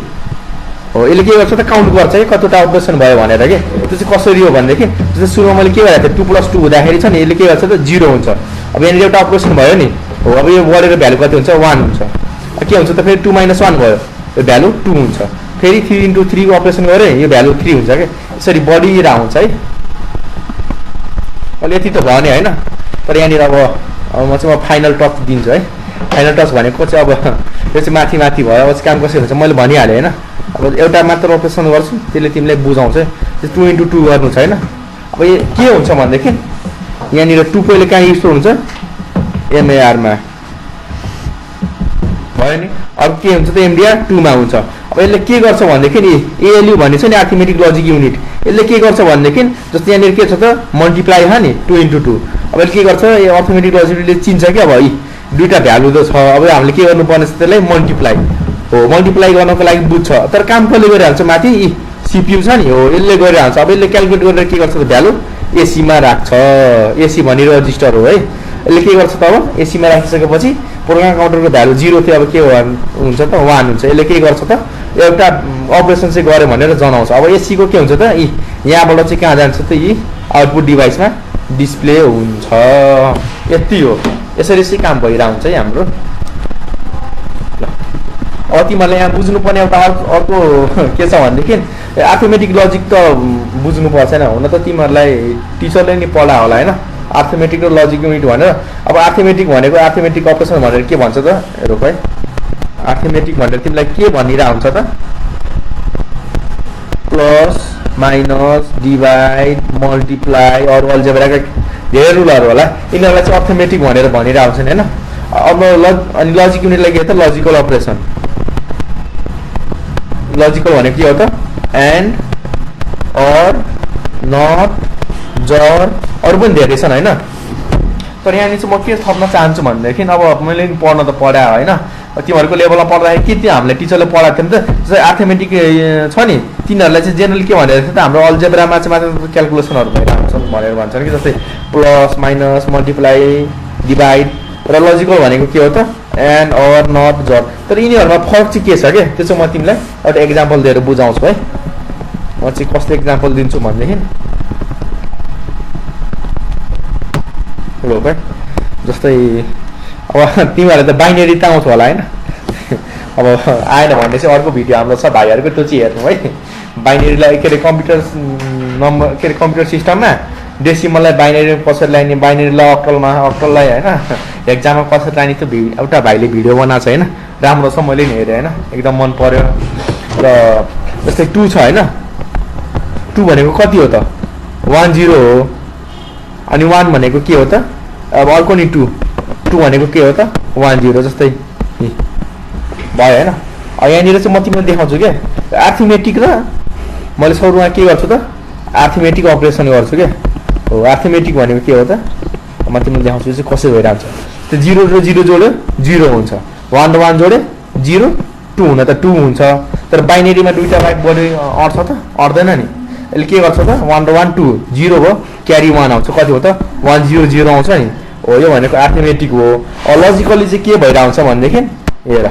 हो यसले के गर्छ त काउन्ट गर्छ कि कतिवटा अपरेसन भयो भनेर के त्यो चाहिँ कसरी हो भनेदेखि जस्तै सुरुमा मैले के गरेको थिएँ 2 + 2 हुँदाखेरि छ नि यसले के गर्छ त 0 हुन्छ अब यहाँनिर एउटा अपरेसन भयो नि हो अब यो बढेर भ्यालु कति हुन्छ 1 हुन्छ के हुन्छ त फेरि 2 - 1 भयो यो भ्यालु 2 हुन्छ फेरि 3 × 3 को अपरेसन गरे यो भ्यालु 3 हुन्छ क्या यसरी बढिरहेको हुन्छ है अहिले यति त भयो नि होइन तर यहाँनिर अब म चाहिँ फाइनल टच दिन्छु है फाइनल टच भनेको चाहिँ अब यो चाहिँ माथि माथि भयो अब चाहिँ काम कसरी हुन्छ मैले भनिहालेँ होइन अब एउटा मात्र अपरेसन गर्छु त्यसले तिमीलाई बुझाउँछ 2 × 2 गर्नु छ होइन अब के हुन्छ भनेदेखि यहाँनिर 2 पहिले कहाँ युज हुन्छ एमएआरमा भयो नि अब के हुन्छ त एमडिआर 2 मा हुन्छ अब यसले के गर्छ भनेदेखि एएलयु भन्ने छ नि अर्थमेटिक लजिक युनिट यसले के गर्छ भनेदेखि जस्तो यहाँनिर के छ त मल्टिप्लाई छ नि 2 × 2 अब यसले के गर्छ यो अर्थमेटिक लजिकले चिन्छ कि अब दुईटा भ्यालु त छ अब हामीले के गर्नुपर्ने छ त्यसलाई मल्टिप्लाई हो मल्टिप्लाई गर्नको लागि बुझ्छ तर काम कसले गरिहाल्छ माथि सिपियु छ नि हो यसले गरिहाल्छ अब यसले क्यालकुलेट गरेर के गर्छ त भ्यालु एसीमा राख्छ एसी भनी रजिस्टर हो है यसले के गर्छ त अब एसीमा राखिसकेपछि प्रोग्राम काउन्टरको भ्यालु 0 थियो अब के हुन्छ त 1 हुन्छ यसले के गर्छ त एउटा अपरेसन चाहिँ गरे भनेर जनाउँछ अब एसीको के हुन्छ त यहाँबाट चाहिँ कहाँ जान्छ त आउटपुट डिभाइसमा डिस्प्ले हुन्छ यति हो यसरी चाहिँ काम भइरहेको हुन्छ है हाम्रो अब तिमीहरूले यहाँ बुझ्नुपर्ने एउटा अर्को के छ भनेदेखि अर्थमेटिक लजिक त बुझ्नु पर्छ हैन हुन त तिमीहरूलाई टिचरले नि पढा होला हैन अर्थमेटिक र लजिक युनिट भनेर। अब अर्थमेटिक भनेको अर्थमेटिक अपरेसन भनेर के भन्छ त हेरौ है। अर्थमेटिक भनेर तिमीलाई के भनिरा हुन्छ त प्लस माइनस डिभाइड मल्टिप्लाई अरु अलजेब्राका धेरै रुलहरु होला यिनीहरुलाई चाहिँ अर्थमेटिक भनेर भनिरा हुन्छ नि हैन। अब अनि लजिक युनिटलाई के त लजिकल अपरेसन। लजिकल भनेको के हो त एन्ड अर नट जर अरु पनि धेरै छन् हैन। तर यहाँ चाहिँ म के थप्न चाहन्छु भन्देखि अब मैले पढ्न त पढा हैन तिमीहरुको लेभलमा पढ्दाखेरि के त्यो हामीले टिचरले पढाएको थियो नि त जस्तै अर्थमेटिक छ नि तिनीहरुलाई चाहिँ जेनरली के भनेर थियो त हाम्रो अलजेब्रामा चाहिँ मात्र क्याल्कुलेसनहरु भइरहेको छ भनेर भन्छन् कि जस्तै प्लस माइनस मल्टिप्लाई डिभाइड र लजिकल भनेको के हो त एन्ड अर नट जर। तर यिनीहरुमा फरक चाहिँ के छ के त्यो चाहिँ म तिमीलाई एउटा एक्जाम्पल दिएर बुझाउँछु है। म चाहिँ कस्तो एक्जाम्पल दिन्छु भन्देखि है जस्तै अब तिमीहरुले त बाइनरी त आउँछ होला हैन। अब आएन भने चाहिँ अर्को भिडियो हाम्रो छ भाइहरुको त्यो चाहिँ हेर्नु है। बाइनरीलाई के रे कम्प्युटर नम्बर के रे कम्प्युटर सिस्टममा डेसिमललाई बाइनरी कसरी ल्याउने बाइनरीलाई अक्टलमा अक्टललाई हैन एक्जाममा कसरी ल्याउने त्यो एउटा भाइले भिडियो बनाएको छ हैन राम्रो छ मैले नि हेरेँ हैन एकदम मन पर्यो। र जस्तै 2 छ हैन 2 भनेको कति हो त 1 0 हो अनि 1 भनेको के हो त अब अर्को नि 2 भनेको के हो त 1 0 जस्तै भयो हैन। अब यहाँनिर चाहिँ म तिमीलाई देखाउँछु के अर्थमेटिक र मैले सुरुमा के गर्छु त अर्थमेटिक अपरेसन गर्छु के हो। अर्थमेटिक भनेको के हो त म तिमीलाई देखाउँछु चाहिँ कसरी भइरान्छ। त्यो 0 र 0 जोड्यो 0 हुन्छ 1 र 1 जोड्यो 0 2 हुन त 2 हुन्छ। तर बाइनरीमा दुईटा बाइट बढी अट्छ त अट्दैन नि यसले के गर्छ त 1 र 1 2 0 भयो क्यारी 1 आउँछ कति हो त 1 0 0 आउँछ नि हो। यो भनेको अर्थमेटिक हो। लजिकली चाहिँ के भइराउँछ भनेदेखि हेर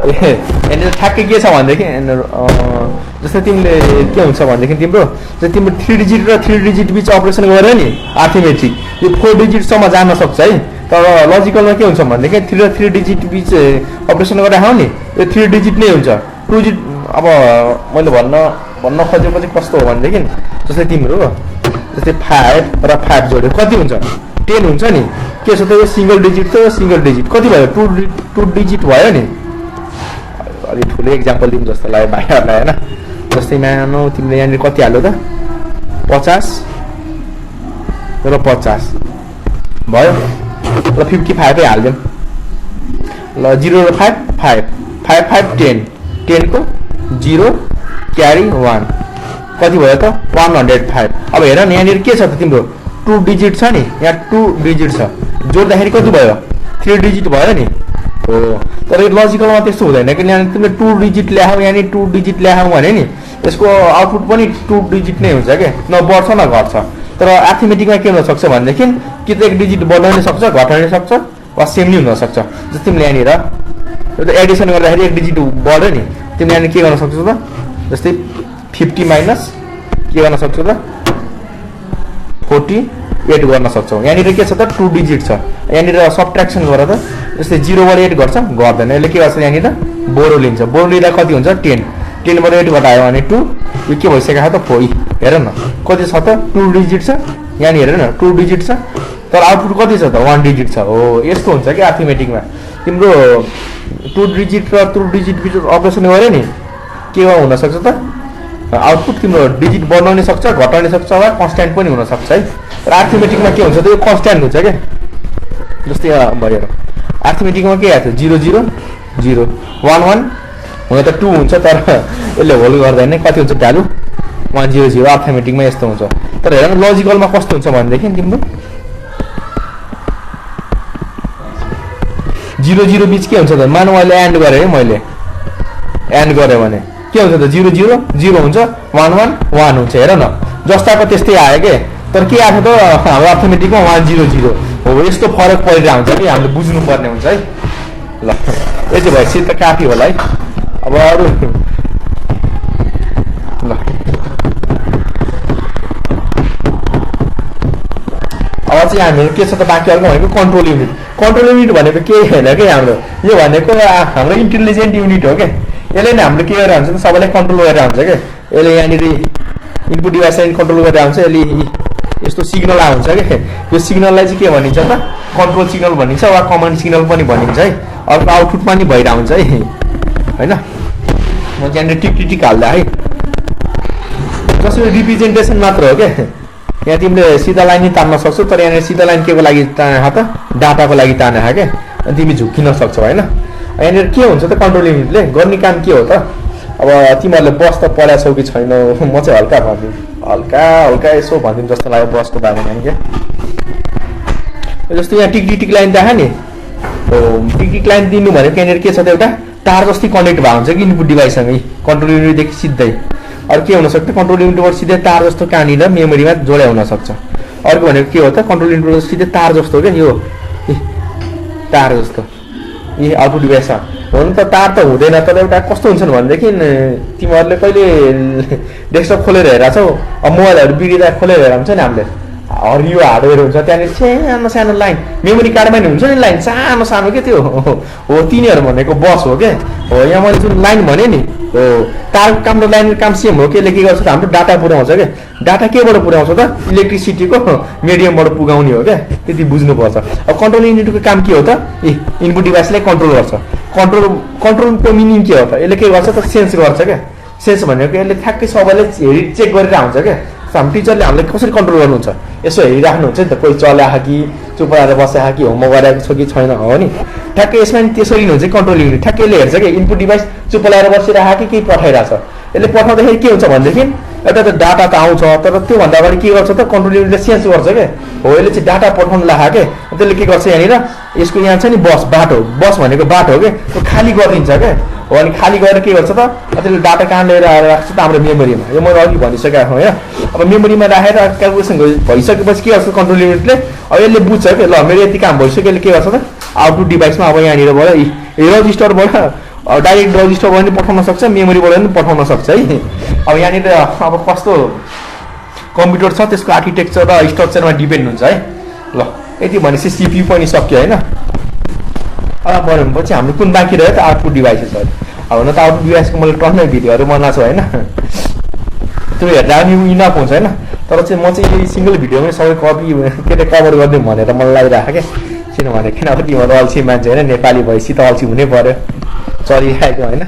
यहाँनिर ठ्याक्कै के छ भनेदेखि जस्तै तिमीले के हुन्छ भनेदेखि तिम्रो तिम्रो 3 डिजिट र 3 डिजिट बिच अपरेसन गर्यो नि अर्थमेटिक यो 4 डिजिटसम्म जान सक्छ है। तर लजिकलमा के हुन्छ भनेदेखि 3 र 3 डिजिट बिच अपरेसन गरेर आउ नि यो 3 डिजिट नै हुन्छ 2 डिजिट। अब मैले भन्न खोजेको चाहिँ कस्तो हो भनेदेखि जस्तै तिम्रो जस्तै 5 र 5 जोड्यो कति हुन्छ 10 हुन्छ नि के छ त यो सिंगल डिजिट त सिंगल डिजिट कति भयो 2 डिजिट भयो नि। अलि ठुलो एक्जाम्पल दिउँ जस्तो लाग्यो भाइहरुलाई हैन। जस्तै मानौ तिमीले यहाँनिर कति हाल्यो त 50 र 50 भयो र 55 हाल्दियौ ल 0 र 5 5 5 5 10 10 को 0 क्यारी 1 कति भयो त 105। अब हेर न यहाँनिर के छ त तिम्रो 2 डिजिट छ नि यहाँ 2 डिजिट छ जोड्दाखेरि कति भयो 3 डिजिट भयो नि हो। तर यो लजिकलमा त्यस्तो हुँदैन कि यहाँ तिमीले 2 डिजिट ल्याऊ यहाँ 2 डिजिट ल्याऊ भने नि यसको आउटपुट पनि 2 डिजिट नै हुन्छ के न बढ्छ न घट्छ। तर अर्थमेटिकमा के हुन सक्छ भनेदेखि कि त 1 डिजिट बढाउन सक्छ घटाउन सक्छ वा सेम नै हुन सक्छ। जस्तै तिमीले यहाँनिर यो त एडिसन गर्दाखेरि 1 डिजिट बढ्यो नि तिमीले यहाँनिर के गर्न सक्छौ त जस्तै 50 माइनस के गर्न सक्छौ त 48 गर्न सक्छौ। यहाँनिर के छ त 2 डिजिट छ यहाँनिर सबट्र्याक्सन गरेर त जस्तै 0 बाट 8 गर्छ गर्दैन यसले के गर्छ यहाँनिर बोरो लिन्छ बोरो लिँदा कति हुन्छ 10 बाट 8 घटायो भने 2 यो के भइसक्यो त 4 हेर न कति छ त 2 डिजिट छ यहाँनिर हेर न 2 डिजिट छ तर आउटपुट कति छ त 1 डिजिट छ हो। यस्तो हुन्छ कि अर्थमेटिकमा तिम्रो 2 डिजिट र 2 डिजिट बिच अपरेसन गर्यो नि के हुन सक्छ त आउटपुट तिम्रो डिजिट बढाउन सक्छ घटाउन सक्छ वा कन्स्ट्यान्ट पनि हुन सक्छ है। र अर्थमेटिकमा के हुन्छ त यो कन्स्ट्यान्ट हुन्छ के जस्तै भयो अर्थमेटिकमा के आयो 0 0 0 1 1 हुन त 2 हुन्छ तर यसले होल गर्दैन कति हुन्छ भ्यालु 1 0 0 अर्थमेटिकमा यस्तो हुन्छ। तर हेर न लजिकलमा कस्तो हुन्छ भनेदेखि तिम्रो 0 0 बिच के हुन्छ त मानौ अहिले एन्ड गरे है मैले एन्ड गरे भने के हुन्छ त 0 0 0 हुन्छ 1 1 1 हुन्छ हेर न जस्ताको त्यस्तै आयो के। तर के आएको त हाम्रो अर्थमेटिकमा 1 0 0 हो। यस्तो फरक परिरहेको हुन्छ कि हामीले बुझ्नु पर्ने हुन्छ है। ल यति भएपछि त काफी होला है। अब अरु ल अब चाहिँ हामी के छ त बाँकी अर्को भनेको कन्ट्रोल युनिट भनेको के होइन कि हाम्रो यो भनेको हाम्रो इन्टेलिजेन्ट युनिट हो के यसले नै हामीले के गरेर हुन्छ त सबैलाई कन्ट्रोल गरेर हुन्छ के यसले यहाँनिर इनपुट डिभाइसलाई कन्ट्रोल गरेर हुन्छ यसले यस्तो सिग्नल आउँछ क्या, यो सिग्नललाई चाहिँ के भनिन्छ त कन्ट्रोल सिग्नल भनिन्छ वा कमान्ड सिग्नल पनि भनिन्छ है। अर्को आउटपुटमा नि भइरहेको हुन्छ है होइन। म त्यहाँनिर टिक हाल्दा है जस्तो रिप्रेजेन्टेसन मात्र हो क्या। यहाँ तिमीले सिधा लाइन नि तान्न सक्छौ, तर यहाँनिर सिधा लाइन के को लागि ताने त डाटाको लागि ताने क्या, अनि तिमी झुक्किन सक्छौ होइन। यहाँनिर के हुन्छ त कन्ट्रोल युनिटले गर्ने काम के हो त, अब तिमीहरूले बस त पढाएको छौ कि छैनौ, म चाहिँ हल्का भनिदिउँ हल्का यसो भनिदिउँ जस्तो लाग्यो बसको बारेमा क्या। जस्तो यहाँ टिक लाइन देखा नि, टिक लाइन दिनु भनेको यहाँनिर के छ त एउटा तार जस्तै कनेक्ट भएको हुन्छ कि इनपुट डिभाइससँगै कन्ट्रोल युनिटदेखि सिधै। अरू के हुनसक्छ कन्ट्रोल युनिटबाट सिधै तार जस्तो कहाँनिर मेमोरीमा जोड्या हुनसक्छ। अर्को भनेको के हो त कन्ट्रोल युनिटबाट सिधै तार जस्तो क्या, यो तार जस्तो आउटपुट डिभाइस हुनु त तार त हुँदैन। तर एउटा कस्तो हुन्छ भनेदेखि तिमीहरूले कहिले डेस्कटप खोलेर हेरेको छौ, अब मोबाइलहरू बिग्रिँदा खोलेर हेरेको हुन्छ नि हामीले, हरियो हार्डवेयर हुन्छ त्यहाँनिर सानो सानो लाइन मेमोरी कार्डमा नि हुन्छ नि लाइन सानो सानो के त्यो हो तिनीहरू भनेको बस हो क्या। हो यहाँ मैले जुन लाइन भने नि हो तारको काम र लाइनको काम सेम हो। केले के गर्छ त हाम्रो डाटा पुर्याउँछ क्या। डाटा केबाट पुर्याउँछ त इलेक्ट्रिसिटीको मिडियमबाट पुगाउने हो क्या, त्यति बुझ्नुपर्छ। अब कन्ट्रोल युनिटको काम के हो त इनपुट डिभाइसलाई कन्ट्रोल गर्छ। कन्ट्रोलको मिनिङ के हो त यसले के गर्छ त सेन्स गर्छ क्या। सेन्स भनेको यसले ठ्याक्कै सबैले हेरि चेक गरेर हुन्छ क्या। हाम्रो टिचरले हामीलाई कसरी कन्ट्रोल गर्नुहुन्छ यसो हेरिराख्नुहुन्छ नि त, कोही चल्या कि चुप लगाएर बसेको कि होमवर्क गरेको छ कि छैन हो नि। ठ्याक्कै यसमा नि त्यसरी हुन्छ कन्ट्रोल युनिट, ठ्याक्कैले हेर्छ कि इनपुट डिभाइस चुप लगाएर बसिरहेको कि केही पठाइरहेछ। यसले पठाउँदाखेरि के हुन्छ भनेदेखि एउटा त डाटा त आउँछ, तर त्योभन्दा अगाडि के गर्छ त कन्ट्रोल युनिटले सेन्स गर्छ क्या। हो यसले चाहिँ डाटा पठाउनु लाग्यो क्या, त्यसले के गर्छ यहाँनिर यसको यहाँ छ नि बस भनेको बाटो हो क्या, त्यो खाली गरिदिन्छ क्या। हो अनि खाली गरेर के गर्छ त त्यसले डाटा कहाँ लिएर आएर राख्छ त हाम्रो मेमोरीमा। यो मैले अघि भनिसकेको होइन। अब मेमोरीमा राखेर क्यालकुलेसन भइसकेपछि के गर्छ कन्ट्रोल युनिटले, अब यसले बुझ्छ कि ल मेरो यति काम भइसक्यो, यसले के गर्छ त आउटपुट डिभाइसमा अब यहाँनिरबाट रजिस्टरबाट डाइरेक्ट रजिस्टरबाट पनि पठाउन सक्छ, मेमोरीबाट पनि पठाउन सक्छ है। अब यहाँनिर अब कस्तो कम्प्युटर छ त्यसको आर्किटेक्चर र स्ट्रक्चरमा डिपेन्ड हुन्छ है। ल यति भनेपछि सिपियु पनि सक्यो होइन। अब भनेपछि हाम्रो कुन बाँकी रह्यो त आउटपुट डिभाइसेसहरू। अब न त आउटपुट डिभाइसको मैले टन्नै भिडियोहरू बनाएको छु होइन, त्यो हेर्दा पनि इनफ हुन्छ होइन। तर चाहिँ म चाहिँ यही सिङ्गल भिडियोमै सबै कभर गरिदिउँ भनेर मलाई लागिरहेको क्या। किनभने अब तिमीहरू अल्छी मान्छे होइन, नेपाली भएपछि त अल्छी हुनै पर्यो, चलिरहेको होइन।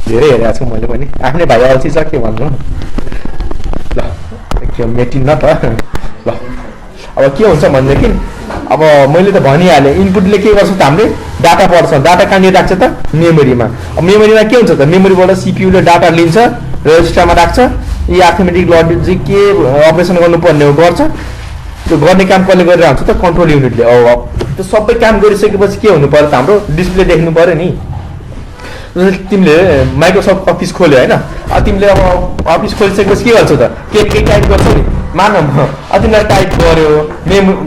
धेरै हेरेको छु मैले पनि, आफ्नै भाइ अल्छी छ के भन्नु। ल के मेटिन्न त। ल अब के हुन्छ भनेदेखि अब मैले त भनिहालेँ इनपुटले के गर्छ त हामीले डाटा पढ्छ, डाटा कहाँनिर राख्छ त मेमोरीमा। अब मेमोरीमा के हुन्छ त मेमोरीबाट सिपियुले डाटा लिन्छ रजिस्टरमा राख्छ, यी अर्थमेटिक लजिक के अपरेसन गर्नुपर्ने हो गर्छ। त्यो गर्ने काम कसले गरेर हुन्छ त कन्ट्रोल युनिटले। अब त्यो सबै काम गरिसकेपछि के हुनु पर्यो त हाम्रो डिस्प्ले देख्नु पर्यो नि। तिमीले माइक्रोसफ्ट अफिस खोल्यो होइन, अब तिमीले अब अफिस खोलिसकेपछि के गर्छौ त केही टाइप गर्छौ नि, मान तिमीलाई टाइप गर्यो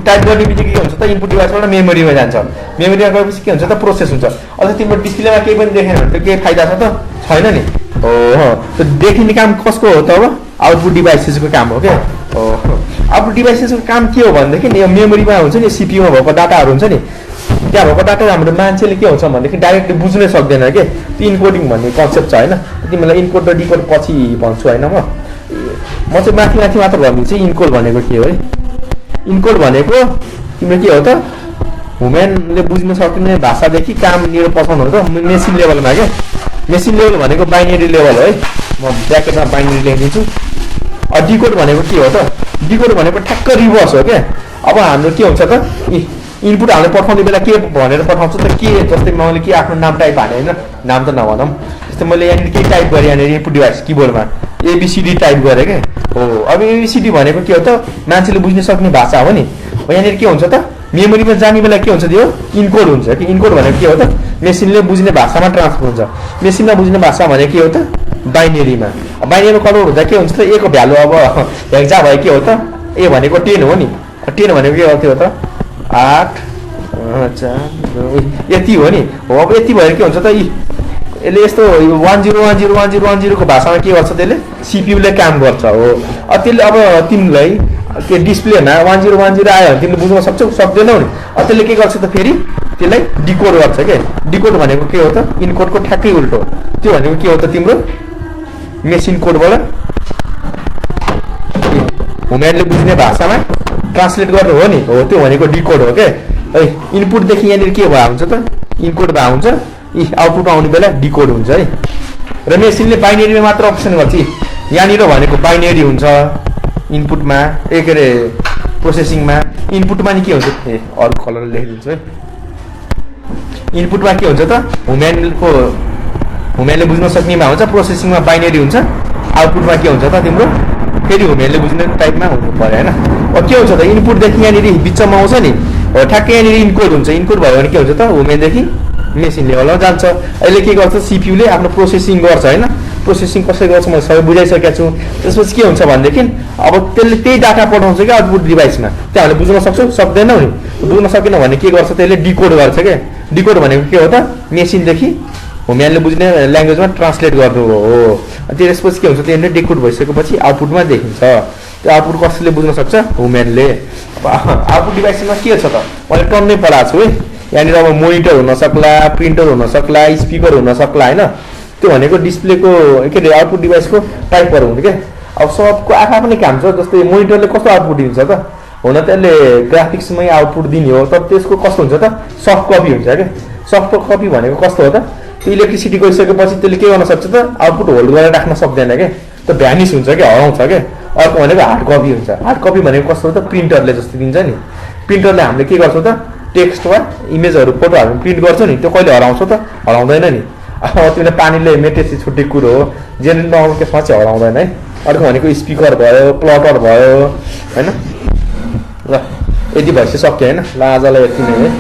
टाइप गर्ने बित्तिकै के हुन्छ त इनपुट डिभाइसबाट मेमोरीमा जान्छ, मेमोरीमा गएपछि के हुन्छ त प्रोसेस हुन्छ। अझ तिम्रो डिस्प्लेमा केही पनि देखेन भने त केही फाइदा छ त छैन नि। हो त्यो देखिने काम कसको हो त अब आउटपुट डिभाइसेसको काम हो क्या। हो आउटपुट डिभाइसेसको काम के हो भनेदेखि यो मेमोरीमा हुन्छ नि सिपियुमा भएको डाटाहरू हुन्छ नि, त्यहाँ भएको डाटा हाम्रो मान्छेले के हुन्छ भनेदेखि डाइरेक्टली बुझ्नै सक्दैन के। त्यो इन्कोडिङ भन्ने कन्सेप्ट छ होइन, तिमीलाई इन्कोड र डिकोड पछि भन्छु होइन। म चाहिँ माथि मात्र भनिदिन्छु इन्कोड भनेको के हो है। इन्कोड भनेको तिम्रो के हो त ह्युम्यानले बुझ्न सक्ने भाषादेखि कामनिर पठाउनु हो त मेसिन लेभलमा क्या। मेसिन लेभल भनेको बाइनेरी लेभल हो है, म ब्र्याकेटमा बाइनेरी लेखिदिन्छु। डिकोड भनेको के हो त डिकोड भनेको ठ्याक्क रिभर्स हो क्या। अब हाम्रो के हुन्छ त इनपुट हामीले पठाउने बेला के भनेर पठाउँछ त के, जस्तै मैले के आफ्नो नाम टाइप हालेँ होइन, नाम त नभनौँ, जस्तै मैले यहाँनिर के टाइप गरेँ यहाँनिर इनपुट डिभाइस किबोर्डमा एबिसिडी टाइप गरेँ क्या। हो अब एबिसिडी भनेको के हो त मान्छेले बुझ्न सक्ने भाषा हो नि। यहाँनिर के हुन्छ त मेमोरीमा जाने बेला के हुन्छ त्यो इनकोड हुन्छ कि। इनकोड भनेको के हो त मेसिनले बुझ्ने भाषामा ट्रान्सफर हुन्छ। मेसिनमा बुझ्ने भाषा भनेको के हो त बाइनेरीमा। बाइनेरीमा कन्भर्ट हुँदा के हुन्छ त ए को भ्यालु अब हेक्जा भयो के हो त ए भनेको 10 हो नि। 10 भनेको के हो त 8 यति हो नि। हो अब यति भएर के हुन्छ त यसले यस्तो 10101010 को भाषामा के गर्छ त्यसले सिपियुले काम गर्छ। हो त्यसले अब तिमीलाई के डिस्प्लेमा 1010 आयो भने तिमीले बुझ्न सक्छौ सक्दैनौ नि। त्यसले के गर्छ त फेरि त्यसलाई डिकोड गर्छ के। डिकोड भनेको के हो त इनकोडको ठ्याक्कै उल्टो। त्यो भनेको के हो त तिम्रो मेसिन कोडबाट ह्युम्यानले बुझ्ने भाषामा ट्रान्सलेट गर्नु हो नि, हो त्यो भनेको डिकोड हो के है। इनपुटदेखि यहाँनिर के भयो हुन्छ त, इनकोड भयो हुन्छ, आउटपुट आउने बेला डिकोड हुन्छ है। र मेसिनले बाइनेरीमा मात्र अप्सन गर्छ। यहाँनिर भनेको बाइनेरी हुन्छ इनपुटमा, के अरे प्रोसेसिङमा। इनपुटमा नि के हुन्छ, अरू कलर लेखिदिन्छु है। इनपुटमा के हुन्छ त, ह्युम्यानले बुझ्न सक्नेमा हुन्छ, प्रोसेसिङमा बाइनेरी हुन्छ, आउटपुटमा के हुन्छ त तिम्रो फेरि ह्युम्यानले बुझ्ने टाइपमा हुनु पर्यो होइन। अब के हुन्छ त, इनपुटदेखि यहाँनिर बिचमा आउँछ नि, हो ठ्याक्कै यहाँनिर इनकोड हुन्छ। इनकोड भयो भने के हुन्छ त, ह्युम्यानदेखि मेसिन लेभलमा जान्छ। अहिले के गर्छ, सिपियुले आफ्नो प्रोसेसिङ गर्छ होइन। प्रोसेसिङ कसरी गर्छ म सबै बुझाइसकेको छु। त्यसपछि के हुन्छ भनेदेखि अब त्यसले त्यही डाटा पठाउँछ क्या आउटपुट डिभाइसमा, त्यो हामीले बुझ्न सक्छौँ सक्दैनौँ नि। बुझ्न सकेन भने के गर्छ, त्यसले डिकोड गर्छ क्या। डिकोड भनेको के हो त, मेसिनदेखि ह्युम्यानले बुझ्ने ल्याङ्ग्वेजमा ट्रान्सलेट गर्नु हो। त्यसपछि के हुन्छ, त्यहाँनिर डिकोड भइसकेपछि आउटपुटमा देखिन्छ। त्यो आउटपुट कसले बुझ्न सक्छ, ह्युम्यानले। आउटपुट डिभाइसमा के छ त, मैले टन्नै पढाएको छु है। यहाँनिर अब मोनिटर हुन सक्ला, प्रिन्टर हुन सक्ला, स्पिकर हुन सक्ला होइन। त्यो भनेको डिस्प्लेको के अरे आउटपुट डिभाइसको टाइपहरू हुन्छ क्या। अब सबको आफा पनि काम छ। जस्तै मोनिटरले कस्तो आउटपुट दिन्छ त, हुन त यसले ग्राफिक्समै आउटपुट दिने हो, तर त्यसको कस्तो हुन्छ त, सफ्ट कपी हुन्छ क्या। सफ्ट कपी भनेको कस्तो हो त, त्यो इलेक्ट्रिसिटी गइसकेपछि त्यसले के गर्न सक्छ त, आउटपुट होल्ड गरेर राख्न सक्दैन क्या, त्यो भ्यानिस हुन्छ क्या, हराउँछ क्या। अर्को भनेको हार्ड कपी हुन्छ। हार्ड कपी भनेको कस्तो हो त, प्रिन्टरले जस्तो दिन्छ नि। प्रिन्टरले हामीले के गर्छौँ त, टेक्स्ट वा इमेजहरू फोटोहरू प्रिन्ट गर्छौँ नि, त्यो कहिले हराउँछ त, हराउँदैन नि। अब तिमीले पानीले मेटेपछि छुट्टै कुरो हो, जेनरल नर्मल केसमा चाहिँ हराउँदैन है। अर्को भनेको स्पिकर भयो, प्लटर भयो होइन। ल यति भइसक्यो होइन, ल आजलाई यति नै है।